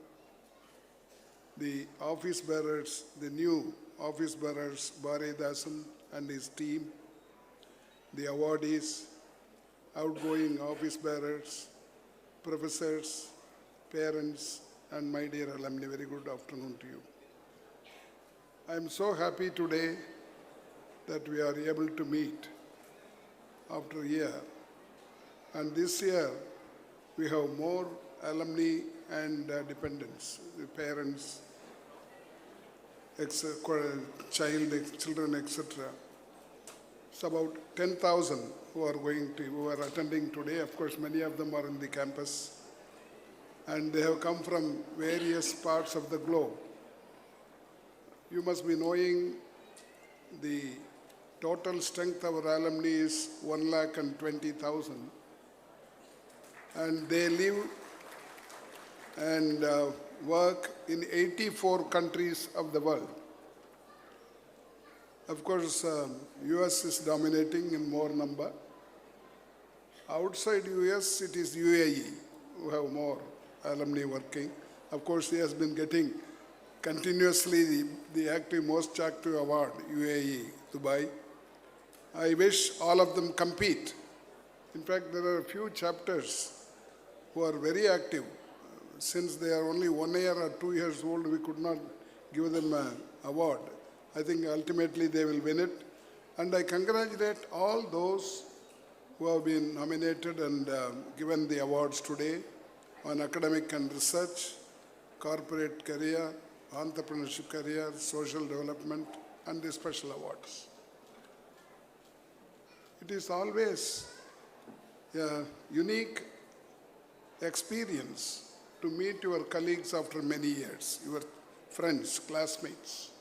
The office bearers, the new office bearers, Bharedasan and his team, the awardees, outgoing office bearers, professors, parents, and my dear alumni, very good afternoon to you. I am so happy today that we are able to meet after a year. And this year, we have more alumni and dependents, the parents, children, etc. It's about 10,000 who are attending today. Of course, many of them are in the campus. And they have come from various parts of the globe. You must be knowing the total strength of our alumni is 120,000. And they live and work in 84 countries of the world. Of course, US is dominating in more number. Outside US, it is UAE who have more alumni working. Of course, he has been getting continuously the most active award, UAE, Dubai. I wish all of them compete. In fact, there are a few chapters who are very active. Since they are only 1 year or 2 years old, we could not give them an award. I think ultimately they will win it. And I congratulate all those who have been nominated and given the awards today on academic and research, corporate career, entrepreneurship career, social development, and the special awards. It is always a unique experience to meet your colleagues after many years, your friends, classmates.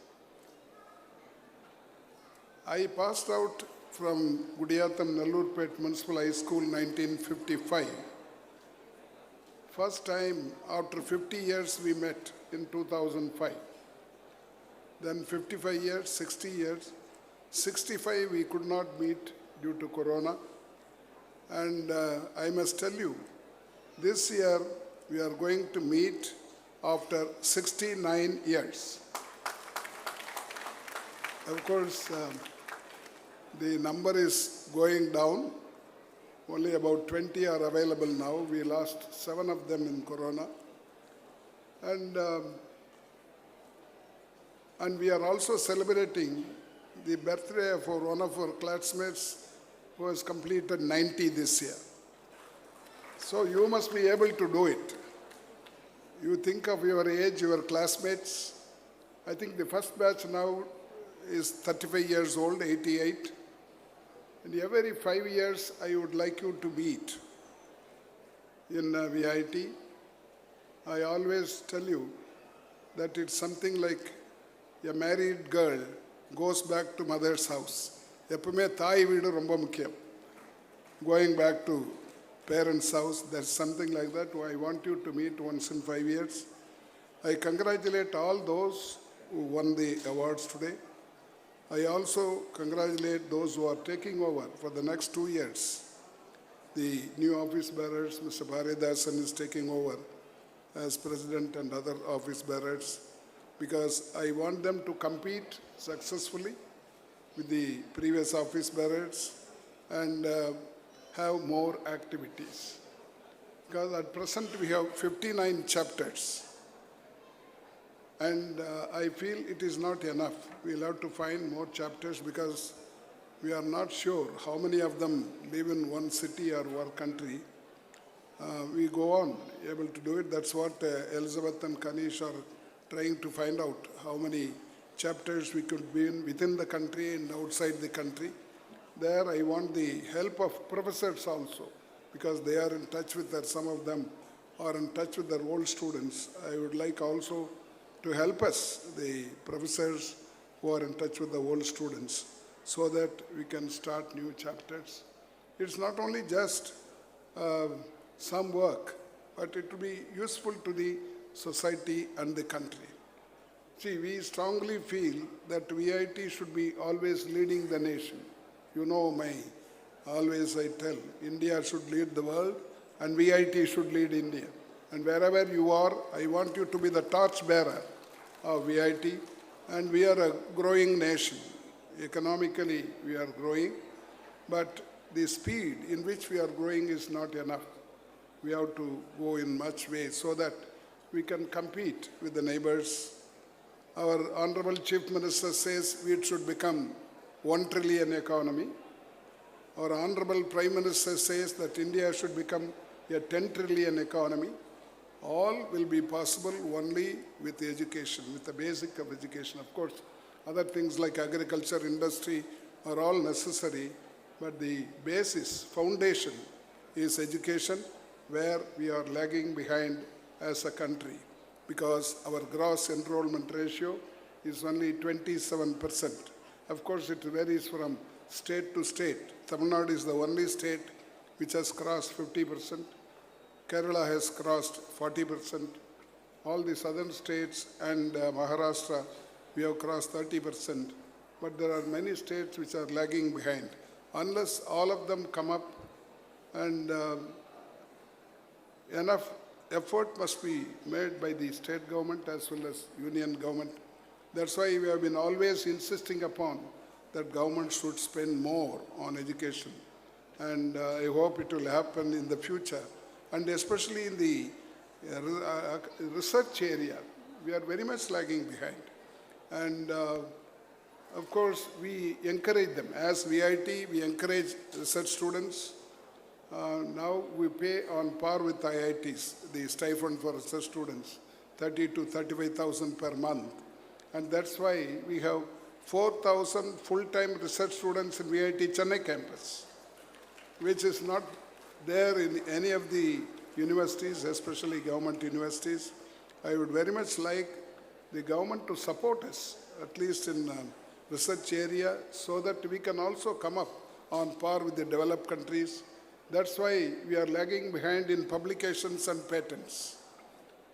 I passed out from Gudiyatham Nellurpet Municipal High School 1955. First time after 50 years we met in 2005. Then 55 years, 60 years. 65 we could not meet due to Corona. And I must tell you, this year we are going to meet after 69 years. Of course, the number is going down. Only about 20 are available now. We lost 7 of them in Corona. And we are also celebrating the birthday of one of our classmates who has completed 90 this year. So you must be able to do it. You think of your age, your classmates. I think the first batch now is 35 years old, 88. And every 5 years, I would like you to meet in VIT. I always tell you that it's something like a married girl goes back to mother's house. Eppume thai veedu romba mukkiyam. Going back to parents' house, there's something like that. I want you to meet once in 5 years. I congratulate all those who won the awards today. I also congratulate those who are taking over for the next 2 years. The new office bearers, Mr. Bharedasan is taking over as president and other office bearers, because I want them to compete successfully with the previous office bearers and have more activities. Because at present we have 59 chapters. And I feel it is not enough. We'll have to find more chapters because we are not sure how many of them live in one city or one country. We go on able to do it. That's what Elizabeth and Kanish are trying to find out, how many chapters we could be in within the country and outside the country. There I want the help of professors also, because they are in touch with some of them are in touch with their old students. I would like also to help us, the professors who are in touch with the old students, so that we can start new chapters. It's not only just some work, but it will be useful to the society and the country. See, we strongly feel that VIT should be always leading the nation. You know always I tell, India should lead the world and VIT should lead India. And wherever you are, I want you to be the torch bearer of VIT. And we are a growing nation. Economically, we are growing, but the speed in which we are growing is not enough. We have to go in much ways so that we can compete with the neighbors. Our Honorable Chief Minister says we should become 1 trillion economy. Our Honorable Prime Minister says that India should become a 10 trillion economy. All will be possible only with education, with the basic of education. Of course, other things like agriculture, industry are all necessary, but the basis, foundation is education, where we are lagging behind as a country, because our gross enrollment ratio is only 27%. Of course, it varies from state to state. Tamil Nadu is the only state which has crossed 50%. Kerala has crossed 40%. All the southern states and Maharashtra, we have crossed 30%. But there are many states which are lagging behind. Unless all of them come up, and enough effort must be made by the state government as well as union government. That's why we have been always insisting upon that government should spend more on education. And I hope it will happen in the future. And especially in the research area, we are very much lagging behind. And of course, we encourage them. As VIT, we encourage research students. Now we pay on par with IITs, the stipend for research students, 30 to 35,000 per month. And that's why we have 4,000 full-time research students in VIT Chennai campus, which is not there in any of the universities, especially government universities. I would very much like the government to support us, at least in research area, so that we can also come up on par with the developed countries. That's why we are lagging behind in publications and patents.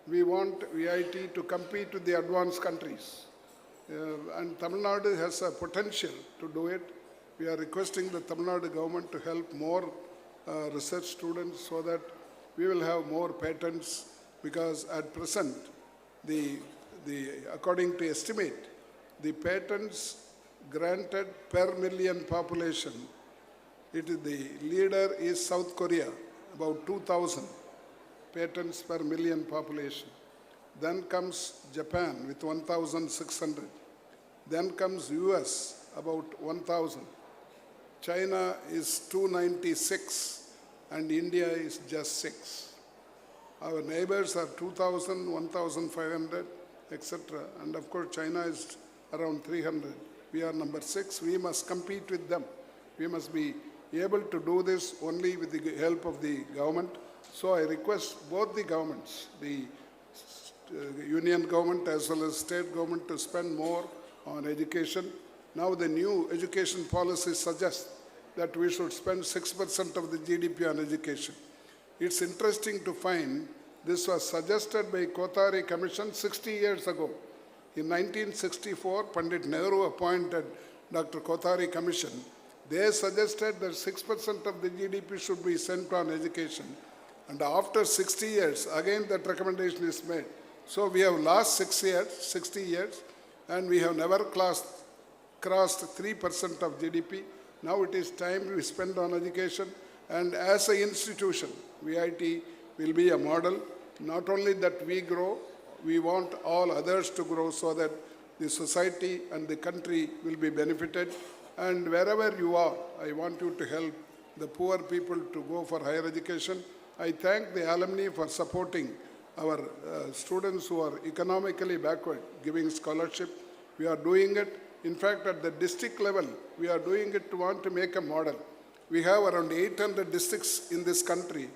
We want VIT to compete with the advanced countries. And Tamil Nadu has a potential to do it. We are requesting the Tamil Nadu government to help more research students so that we will have more patents, because at present, according to estimate, the patents granted per million population, the leader is South Korea, about 2,000 patents per million population. Then comes Japan with 1,600. Then comes US, about 1,000. China is 296, and India is just 6. Our neighbors are 2,000, 1,500, etc. And of course, China is around 300. We are number 6. We must compete with them. We must be able to do this only with the help of the government. So I request both the governments, the union government as well as state government, to spend more on education. Now the new education policy suggests that we should spend 6% of the GDP on education. It's interesting to find this was suggested by Kothari Commission 60 years ago. In 1964, Pandit Nehru appointed Dr. Kothari Commission. They suggested that 6% of the GDP should be sent on education. And after 60 years, again that recommendation is made. So we have lost 60 years, and we have never crossed 3% of GDP. Now it is time we spend on education, and as an institution, VIT will be a model. Not only that we grow, we want all others to grow so that the society and the country will be benefited. And wherever you are, I want you to help the poor people to go for higher education. I thank the alumni for supporting our students who are economically backward, giving scholarship. We are doing it. In fact, at the district level, we are doing it to want to make a model. We have around 800 districts in this country,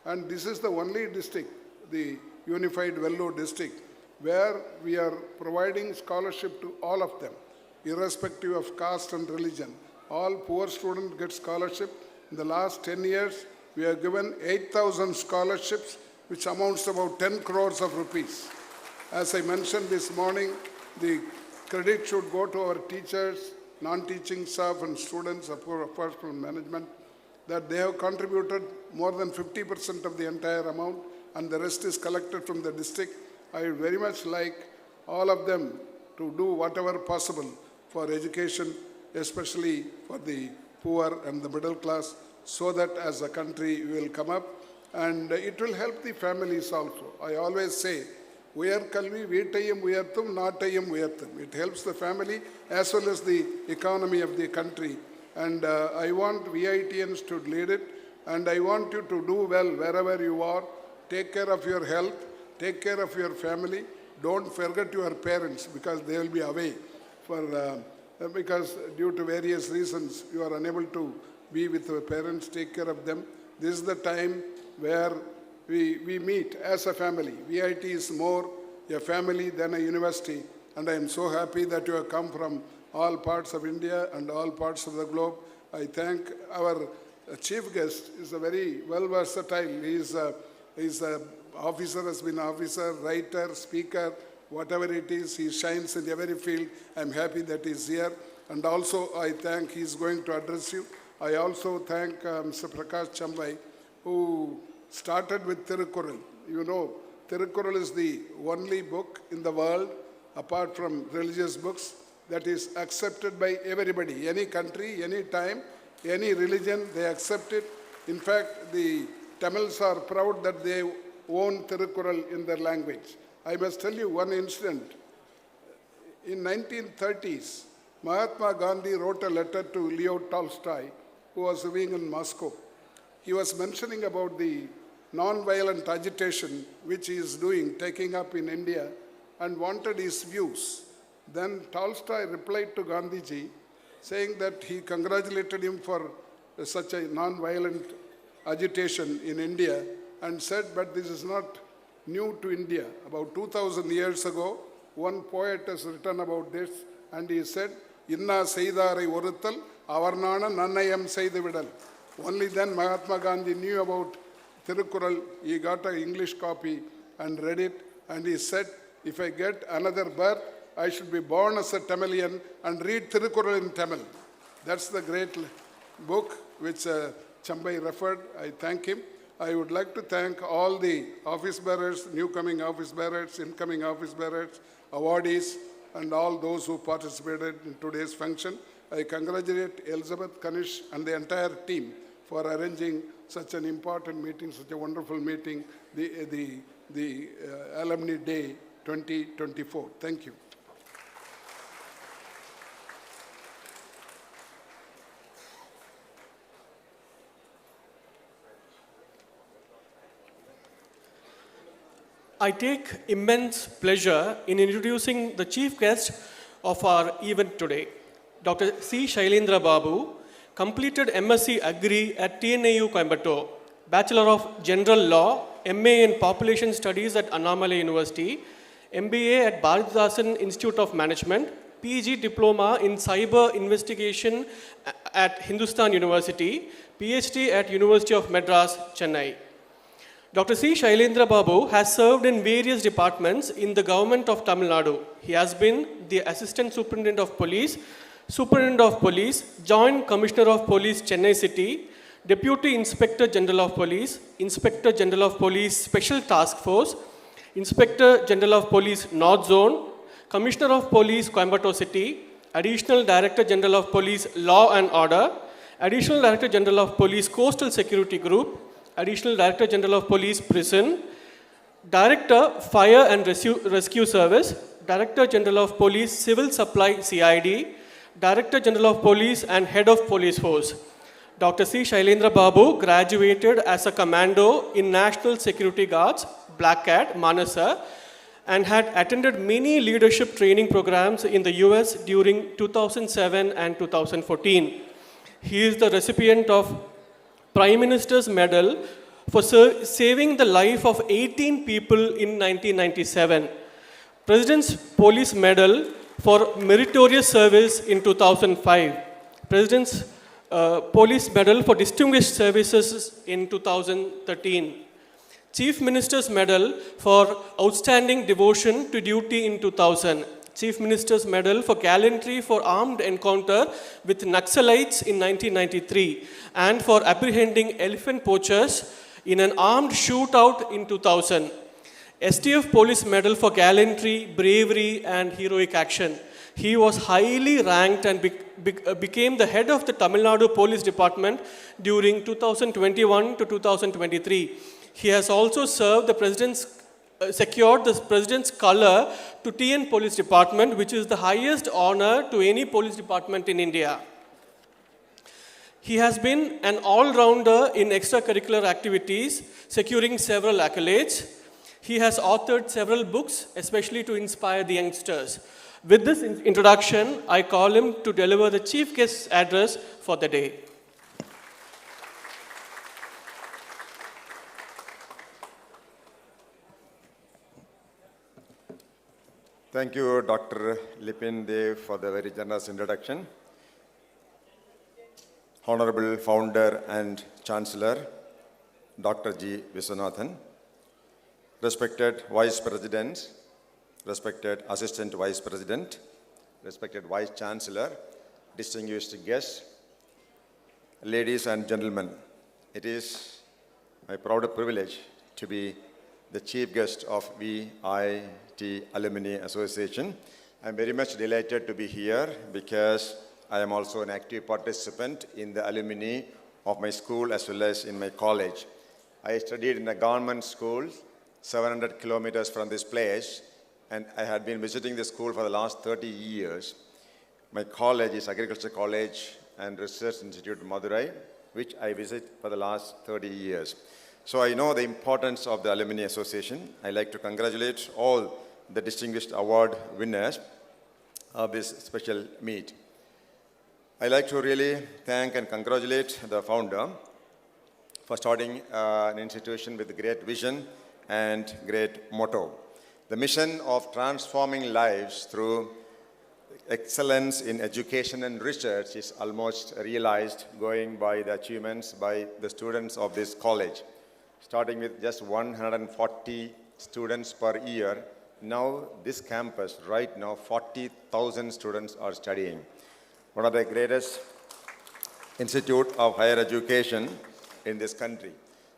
and this is the only district, the Unified Vellore district, where we are providing scholarship to all of them, irrespective of caste and religion. All poor students get scholarship. In the last 10 years, we have given 8,000 scholarships, which amounts to about 10 crores of rupees. As I mentioned this morning, the credit should go to our teachers, non-teaching staff and students, of course from management, that they have contributed more than 50% of the entire amount, and the rest is collected from the district. I would very much like all of them to do whatever possible for education, especially for the poor and the middle class, so that as a country we will come up, and it will help the families also. I always say, Uyarkalvi Veetayum Uyarthum Naatayum Uyarthum. It helps the family as well as the economy of the country. And I want VITians to lead it, and I want you to do well wherever you are. Take care of your health, take care of your family. Don't forget your parents, because they will be away because due to various reasons you are unable to be with your parents. Take care of them. This is the time where we meet as a family. VIT is more a family than a university, and I am so happy that you have come from all parts of India and all parts of the globe. I thank our chief guest. Is a very well versatile. He's a officer, has been officer, writer, speaker, whatever it is. He shines in every field. I'm happy that he's here. And also I thank, he's going to address you. I also thank Mr. PRAKASH CHEMBAI, who started with Tirukkural. You know, Tirukkural is the only book in the world, apart from religious books, that is accepted by everybody, any country, any time, any religion, they accept it. In fact, the Tamils are proud that they own Tirukkural in their language. I must tell you one incident. In 1930s, Mahatma Gandhi wrote a letter to Leo Tolstoy, who was living in Moscow. He was mentioning about the non-violent agitation which he is doing, taking up in India, and wanted his views. Then Tolstoy replied to Gandhiji, saying that he congratulated him for such a non-violent agitation in India, and said, but this is not new to India. About 2000 years ago, one poet has written about this, and he said, Inna Seidare Oruthal, Avarnana Nannayam Seidavidal. Only then Mahatma Gandhi knew about Tirukkural. He got an English copy and read it, and he said, if I get another birth, I should be born as a Tamilian and read Tirukkural in Tamil. That's the great book which CHEMBAI referred. I thank him. I would like to thank all the office bearers, new coming office bearers, incoming office bearers, awardees, and all those who participated in today's function. I congratulate Elizabeth, Kanish, and the entire team for arranging such an important meeting, such a wonderful meeting, the Alumni Day 2024. Thank you. I take immense pleasure in introducing the chief guest of our event today. Dr. C. SYLENDRA BABU completed MSc Agri at TNAU Coimbatore, Bachelor of General Law, MA in Population Studies at Annamalai University, MBA at Bharatdasan Institute of Management, PG Diploma in Cyber Investigation at Hindustan University, PhD at University of Madras, Chennai. Dr. C. SYLENDRA BABU has served in various departments in the government of Tamil Nadu. He has been the Assistant Superintendent of Police, Superintendent of Police, Joint Commissioner of Police, Chennai City, Deputy Inspector General of Police, Inspector General of Police Special Task Force, Inspector General of Police North Zone, Commissioner of Police, Coimbatore City, Additional Director General of Police Law and Order, Additional Director General of Police Coastal Security Group, Additional Director General of Police Prison, Director Fire and Rescue Service, Director General of Police Civil Supply CID, Director General of Police and Head of Police Force. Dr. C. Shailendra Babu graduated as a commando in National Security Guards, Black Cat, Manasa, and had attended many leadership training programs in the US during 2007 and 2014. He is the recipient of Prime Minister's Medal for saving the life of 18 people in 1997. President's Police Medal for meritorious service in 2005. President's Police Medal for distinguished services in 2013. Chief Minister's Medal for outstanding devotion to duty in 2000. Chief Minister's Medal for gallantry for armed encounter with Naxalites in 1993 and for apprehending elephant poachers in an armed shootout in 2000. STF Police Medal for gallantry, bravery and heroic action. He was highly ranked and became the head of the Tamil Nadu Police Department during 2021 to 2023. He has also served the secured the President's Color to TN Police Department, which is the highest honor to any police department in India. He has been an all-rounder in extracurricular activities, securing several accolades. He has authored several books, especially to inspire the youngsters. With this introduction, I call him to deliver the chief guest's address for the day. Thank you, Dr. Lipin Dev, for the very generous introduction. Honorable Founder and Chancellor, Dr. G. Viswanathan, respected Vice President, respected Assistant Vice President, respected Vice Chancellor, distinguished guests, ladies and gentlemen, it is my proud privilege to be the chief guest of VIT Alumni Association. I'm very much delighted to be here because I am also an active participant in the alumni of my school as well as in my college. I studied in a government school 700 kilometers from this place, and I had been visiting the school for the last 30 years. My college is Agriculture College and Research Institute Madurai, which I visit for the last 30 years. So I know the importance of the Alumni Association. I'd like to congratulate all the distinguished award winners of this special meet. I'd like to really thank and congratulate the founder for starting an institution with great vision and great motto. The mission of transforming lives through excellence in education and research is almost realized, going by the achievements by the students of this college. Starting with just 140 students per year, now this campus, right now, 40,000 students are studying. One of the greatest institute of higher education in this country.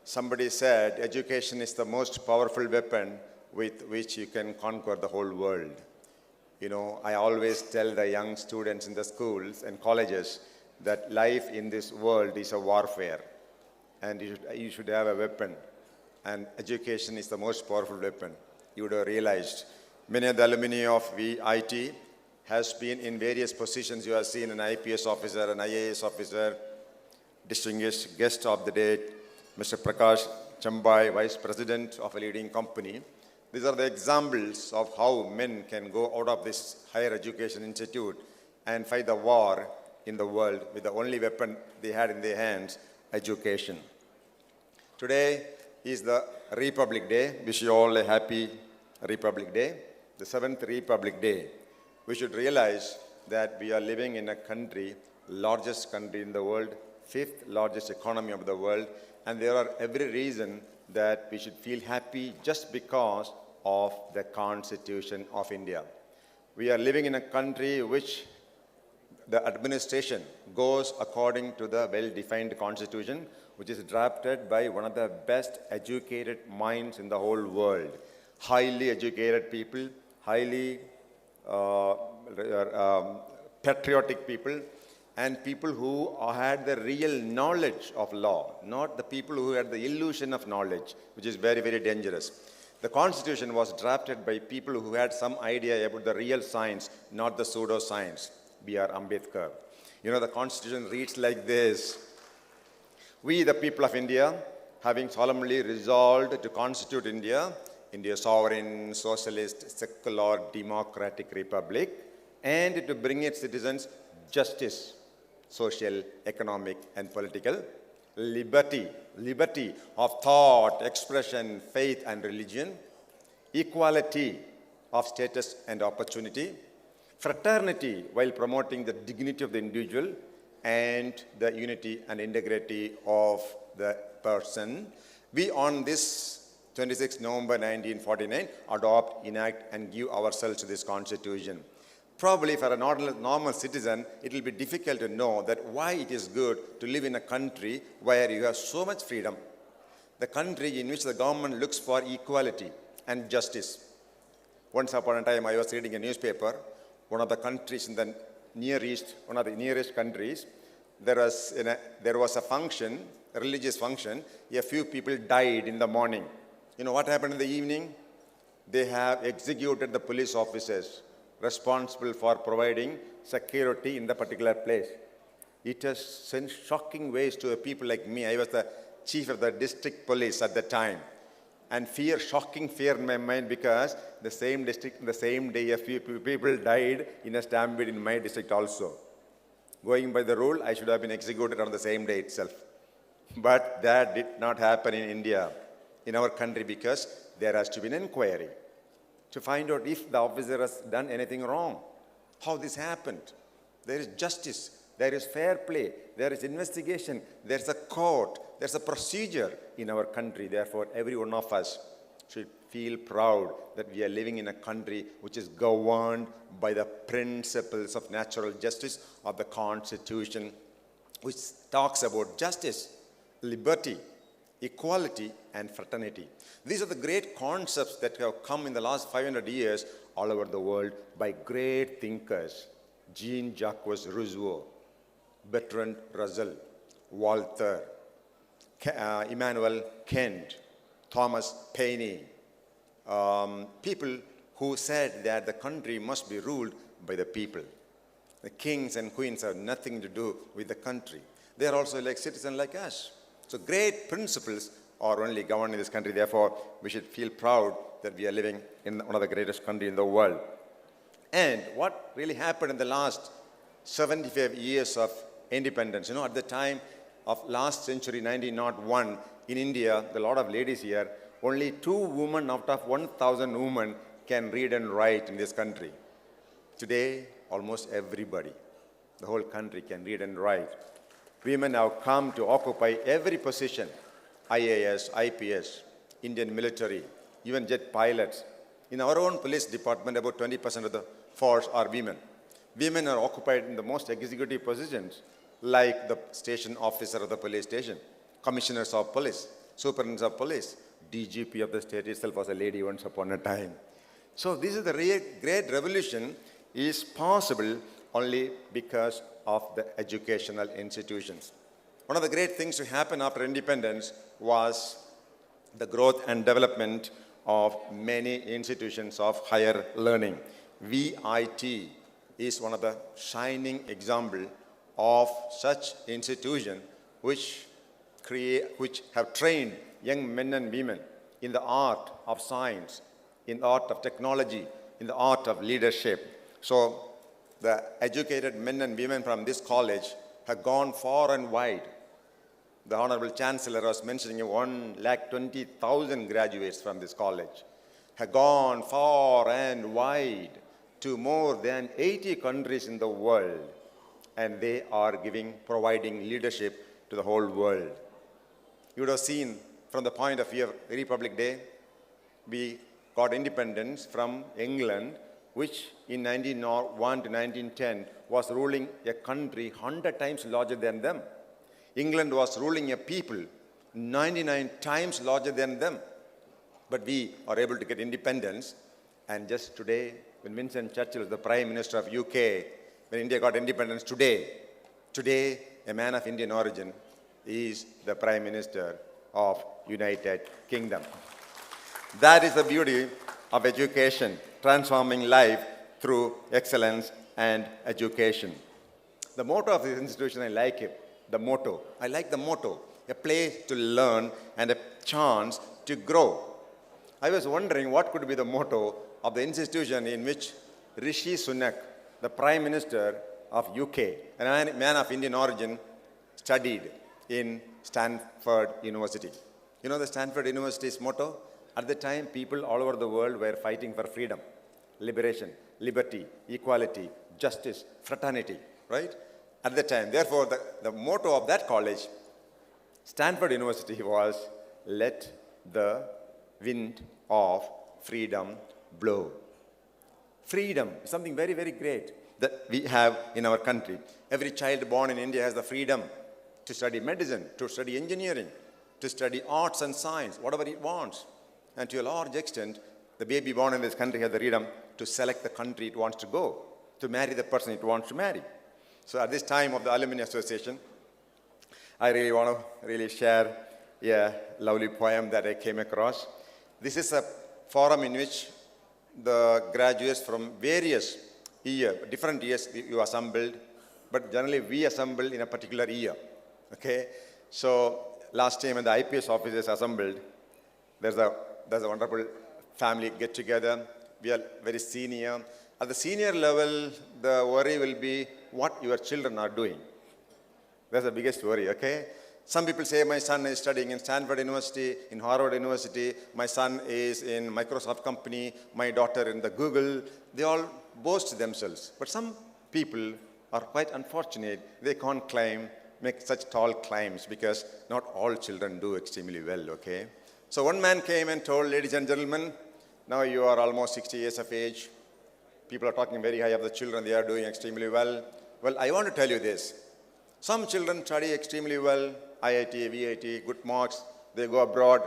Somebody said, education is the most powerful weapon with which you can conquer the whole world. You know, I always tell the young students in the schools and colleges that life in this world is a warfare, and you should have a weapon, and education is the most powerful weapon. You would have realized many of the alumni of VIT has been in various positions. You have seen an I.P.S. officer, an IAS officer, distinguished guest of the day, Mr. PRAKASH, CHEMBAI, Vice President of a leading company. These are the examples of how men can go out of this higher education institute and fight the war in the world with the only weapon they had in their hands, education. Today is the Republic Day. Wish you all a happy Republic Day, the 7th Republic Day. We should realize that we are living in a country, largest country in the world, 5th largest economy of the world, and there are every reason that we should feel happy just because of the Constitution of India. We are living in a country which the administration goes according to the well-defined Constitution, which is drafted by one of the best educated minds in the whole world. Highly educated people, highly patriotic people, and people who had the real knowledge of law, not the people who had the illusion of knowledge, which is very, very dangerous. The Constitution was drafted by people who had some idea about the real science, not the pseudo-science. B.R. Ambedkar. You know, the Constitution reads like this: "We, the people of India, having solemnly resolved to constitute India, India's sovereign, socialist, secular, democratic republic, and to bring its citizens justice, social, economic, and political, liberty of thought, expression, faith, and religion, equality of status and opportunity, fraternity while promoting the dignity of the individual, and the unity and integrity of the person. We, on this 26 November 1949, adopt, enact, and give ourselves to this Constitution." Probably for a normal citizen, it will be difficult to know that why it is good to live in a country where you have so much freedom, the country in which the government looks for equality and justice. Once upon a time, I was reading a newspaper. One of the countries in the Near East, one of the nearest countries, there was a function, a religious function. A few people died in the morning. You know what happened in the evening? They have executed the police officers responsible for providing security in the particular place. It has sent shocking ways to people like me. I was the chief of the district police at the time. And shocking fear in my mind, because the same district, the same day, a few people died in a stampede in my district also. Going by the rule, I should have been executed on the same day itself. But that did not happen in India, in our country, because there has to be an inquiry to find out if the officer has done anything wrong, how this happened. There is justice, there is fair play, there is investigation, there is a court, there is a procedure in our country. Therefore, every one of us should feel proud that we are living in a country which is governed by the principles of natural justice of the Constitution, which talks about justice, liberty, equality, and fraternity. These are the great concepts that have come in the last 500 years all over the world by great thinkers: Jean-Jacques Rousseau, Bertrand Russell, Walther, Immanuel Kant, Thomas Paine, people who said that the country must be ruled by the people. The kings and queens have nothing to do with the country. They are also like citizens like us. So great principles are only governed in this country. Therefore, we should feel proud that we are living in one of the greatest countries in the world. And what really happened in the last 75 years of independence? You know, at the time of last century, 1901, in India, a lot of ladies here, only 2 women out of 1,000 women can read and write in this country. Today, almost everybody, the whole country can read and write. Women have come to occupy every position: IAS, I.P.S, Indian military, even jet pilots. In our own police department, about 20% of the force are women. Women are occupied in the most executive positions, like the station officer of the police station, commissioners of police, superintendents of police. DGP of the state itself was a lady once upon a time. So this is the great revolution is possible only because of the educational institutions. One of the great things to happen after independence was the growth and development of many institutions of higher learning. VIT is one of the shining examples of such institutions which have trained young men and women in the art of science, in the art of technology, in the art of leadership. So the educated men and women from this college have gone far and wide. The Honorable Chancellor was mentioning 120,000 graduates from this college have gone far and wide to more than 80 countries in the world, and they are providing leadership to the whole world. You would have seen from the point of view of Republic Day, we got independence from England, which in 1901 to 1910 was ruling a country 100 times larger than them. England was ruling a people 99 times larger than them. But we are able to get independence. And just today, when Winston Churchill was the Prime Minister of UK, when India got independence today, Today, a man of Indian origin is the Prime Minister of United Kingdom. That is the beauty of education, transforming life through excellence and education. The motto of this institution, I like it. The motto. I like the motto. A place to learn and a chance to grow. I was wondering what could be the motto of the institution in which Rishi Sunak, the Prime Minister of UK, a man of Indian origin, studied in Stanford University. You know the Stanford University's motto? At the time, people all over the world were fighting for freedom, liberation, liberty, equality, justice, fraternity, right? At the time. Therefore, the motto of that college, Stanford University, was, "Let the wind of freedom blow." Freedom is something very, very great that we have in our country. Every child born in India has the freedom to study medicine, to study engineering, to study arts and science, whatever it wants. And to a large extent, the baby born in this country has the freedom to select the country it wants to go, to marry the person it wants to marry. So at this time of the Alumni Association, I really want to share a lovely poem that I came across. This is a forum in which the graduates from various different years you assembled, but generally we assembled in a particular year. Okay? So last time when the I.P.S officers assembled, there's a wonderful family get-together. We are very senior. At the senior level, the worry will be what your children are doing. That's the biggest worry, okay? Some people say, my son is studying in Stanford University, in Harvard University, my son is in Microsoft company, my daughter in the Google. They all boast themselves. But some people are quite unfortunate. They can't make such tall claims because not all children do extremely well, okay? So one man came and told, ladies and gentlemen, now you are almost 60 years of age. People are talking very high of the children, they are doing extremely well. Well, I want to tell you this. Some children study extremely well, IIT, VIT, good marks, they go abroad,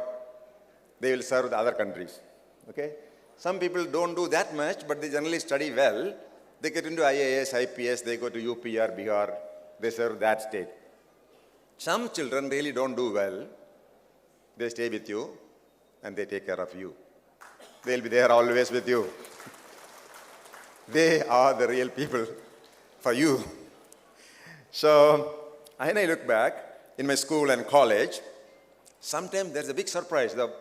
they will serve the other countries, okay? Some people don't do that much, but they generally study well. They get into IAS, I.P.S, they go to UP or Bihar, they serve that state. Some children really don't do well. They stay with you and they take care of you. They'll be there always with you. They are the real people for you. So, when I look back in my school and college, sometimes there's a big surprise. The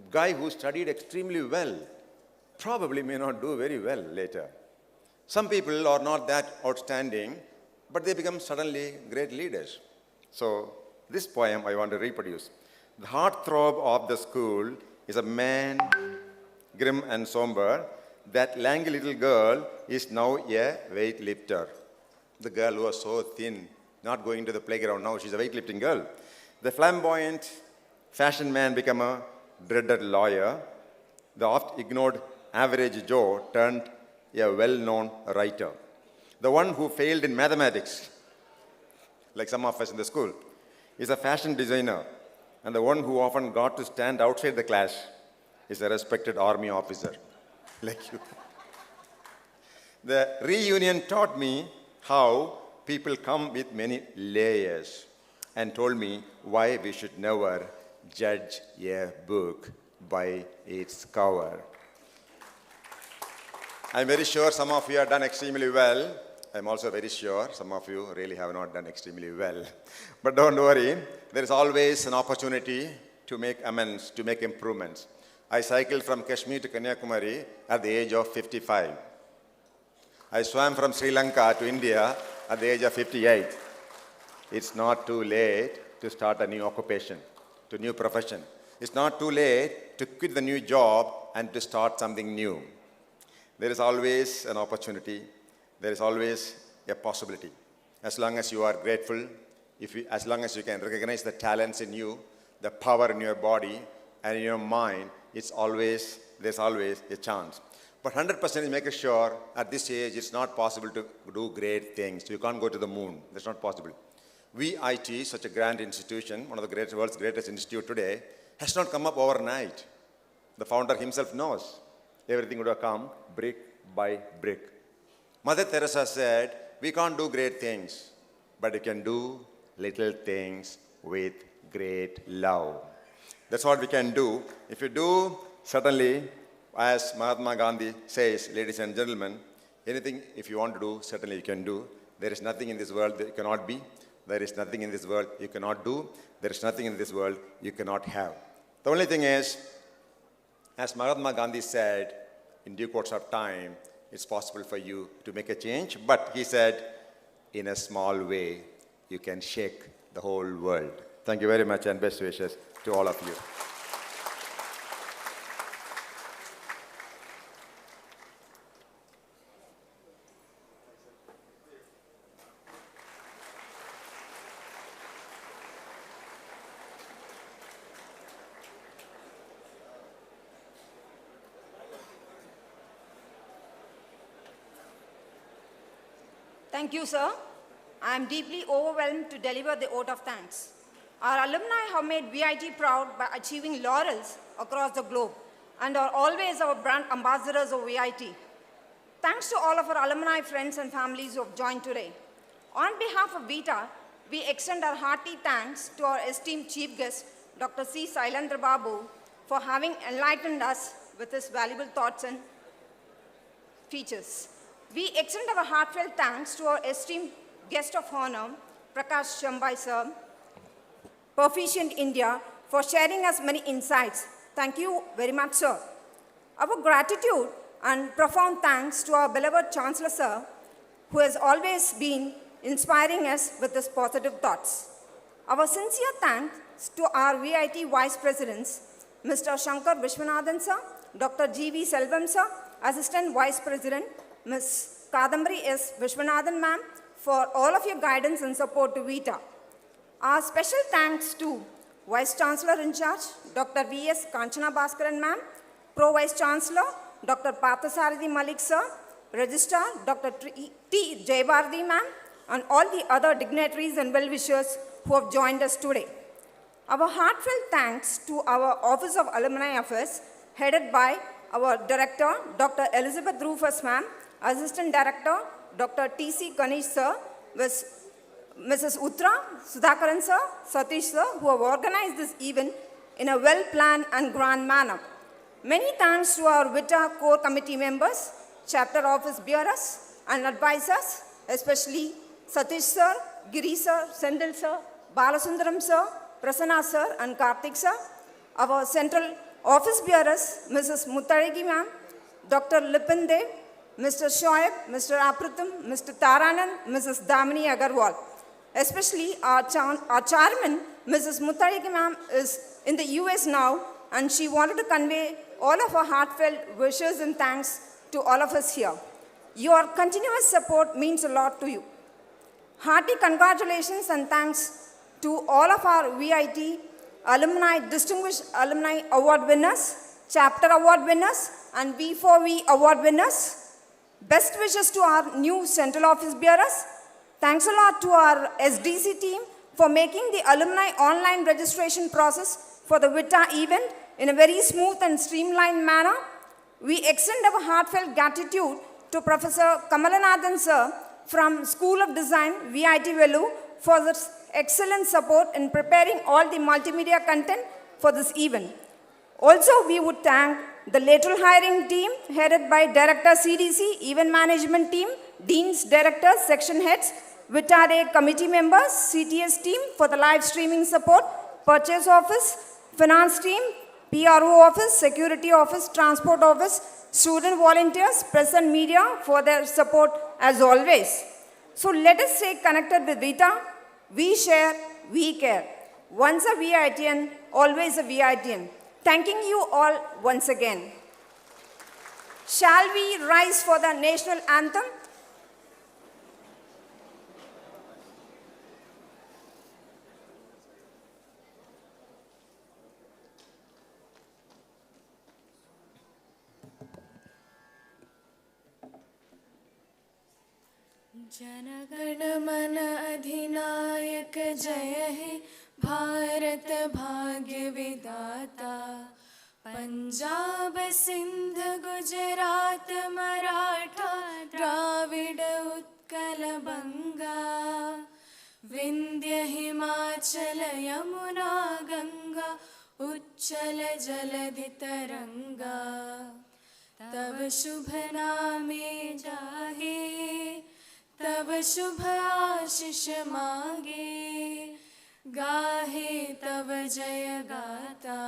guy who studied extremely well probably may not do very well later. Some people are not that outstanding, but they become suddenly great leaders. So, this poem I want to reproduce. The heartthrob of the school is a man, grim and somber. That lanky little girl is now a weightlifter. The girl who was so thin, not going to the playground now, she's a weightlifting girl. The flamboyant fashion man became a dreaded lawyer. The oft-ignored average Joe turned a well-known writer. The one who failed in mathematics, like some of us in the school, is a fashion designer. And the one who often got to stand outside the class is a respected army officer, like you. The reunion taught me how people come with many layers and told me why we should never judge a book by its cover. I'm very sure some of you have done extremely well. I'm also very sure some of you really have not done extremely well. But don't worry, there is always an opportunity to make amends, to make improvements. I cycled from Kashmir to Kanyakumari at the age of 55. I swam from Sri Lanka to India at the age of 58. It's not too late to start a new occupation, to a new profession. It's not too late to quit the new job and to start something new. There is always an opportunity. There is always a possibility. As long as you are grateful, as long as you can recognize the talents in you, the power in your body and in your mind, there's always a chance. But 100% make sure at this age it's not possible to do great things. You can't go to the moon. That's not possible. VIT, such a grand institution, one of the world's greatest institute today, has not come up overnight. The founder himself knows everything would have come brick by brick. Mother Teresa said, we can't do great things, but you can do little things with great love. That's what we can do. If you do, certainly, as Mahatma Gandhi says, ladies and gentlemen, anything if you want to do, certainly you can do. There is nothing in this world that you cannot be. There is nothing in this world you cannot do. There is nothing in this world you cannot have. The only thing is, as Mahatma Gandhi said, in due course of time, it's possible for you to make a change. But he said, in a small way, you can shake the whole world. Thank you very much and best wishes to all of you. Thank you, sir. I am deeply overwhelmed to deliver the vote of thanks. Our alumni have made VIT proud by achieving laurels across the globe and are always our brand ambassadors of VIT. Thanks to all of our alumni friends and families who have joined today. On behalf of Vitaa, we extend our hearty thanks to our esteemed chief guest, Dr. C. SYLENDRA BABU, for having enlightened us with his valuable thoughts and features. We extend our heartfelt thanks to our esteemed guest of honor, PRAKASH CHEMBAI sir, Perficient India, for sharing us many insights. Thank you very much, sir. Our gratitude and profound thanks to our beloved Chancellor sir, who has always been inspiring us with his positive thoughts. Our sincere thanks to our VIT Vice Presidents, Mr. Shankar Vishwanathan sir, Dr. G.V. Selvam sir, Assistant Vice President, Ms. Kadambari S. Vishwanathan ma'am, for all of your guidance and support to Vitaa. Our special thanks to Vice Chancellor in charge, Dr. V.S. Kanchana Bhaskaran ma'am, Pro Vice Chancellor, Dr. Parthasarathi Malik sir, Registrar, Dr. T. Jayabharati ma'am, and all the other dignitaries and well-wishers who have joined us today. Our heartfelt thanks to our Office of Alumni Affairs, headed by our Director, Dr. Elizabeth Rufus ma'am, Assistant Director, Dr. T.C. Kanish sir, Mrs. Utra, Sudhakaran sir, Satish sir, who have organized this event in a well-planned and grand manner. Many thanks to our Vitaa core committee members, chapter office bearers and advisors, especially Satish sir, Giri sir, Sendil sir, Balasundaram sir, Prasanna sir and Karthik sir, our central office bearers, Mrs. Muttarigi ma'am, Dr. Lipin Dev, Mr. Shoaib, Mr. Apratham, Mr. Taranand, Mrs. Damini Agarwal. Especially our chairman, Mrs. Muttarigi ma'am, is in the US now, and she wanted to convey all of our heartfelt wishes and thanks to all of us here. Your continuous support means a lot to you. Hearty congratulations and thanks to all of our VIT alumni, distinguished alumni award winners, chapter award winners, and V4V award winners. Best wishes to our new central office bearers. Thanks a lot to our SDC team for making the alumni online registration process for the Vitaa event in a very smooth and streamlined manner. We extend our heartfelt gratitude to Professor Kamalanathan sir from School of Design, VIT Velu, for this excellent support in preparing all the multimedia content for this event. Also, we would thank the lateral hiring team headed by Director CDC, Event Management Team, Deans, Directors, Section Heads, Vitaa Day Committee Members, CTS Team for the live streaming support, Purchase Office, Finance Team, PRO Office, Security Office, Transport Office, Student Volunteers, Press and Media for their support as always. So let us stay connected with Vitaa. We share, we care. Once a VITian, always a VITian. Thanking you all once again. Shall we rise for the national anthem? जनगण मन अधिनायक जय हे भारत भाग्य विधाता पंजाब सिंध गुजरात मराठा द्राविड उत्कल बंगा विंध्य हिमाचल यमुना गंगा उच्चल जलधि तरंगा तव शुभ नामे जाहे तव शुभ आशीष मांगे गाहे तव जय गाता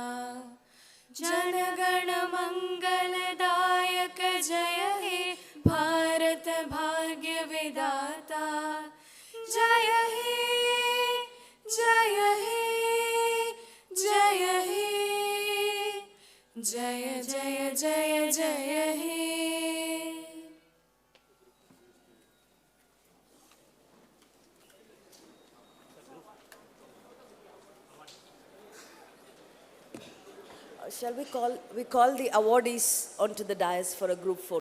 जनगण मंगलदायक जय हे भारत भाग्य विधाता जय हे जय हे जय हे जय जय जय जय हे Shall we call the awardees onto the dais for a group photo?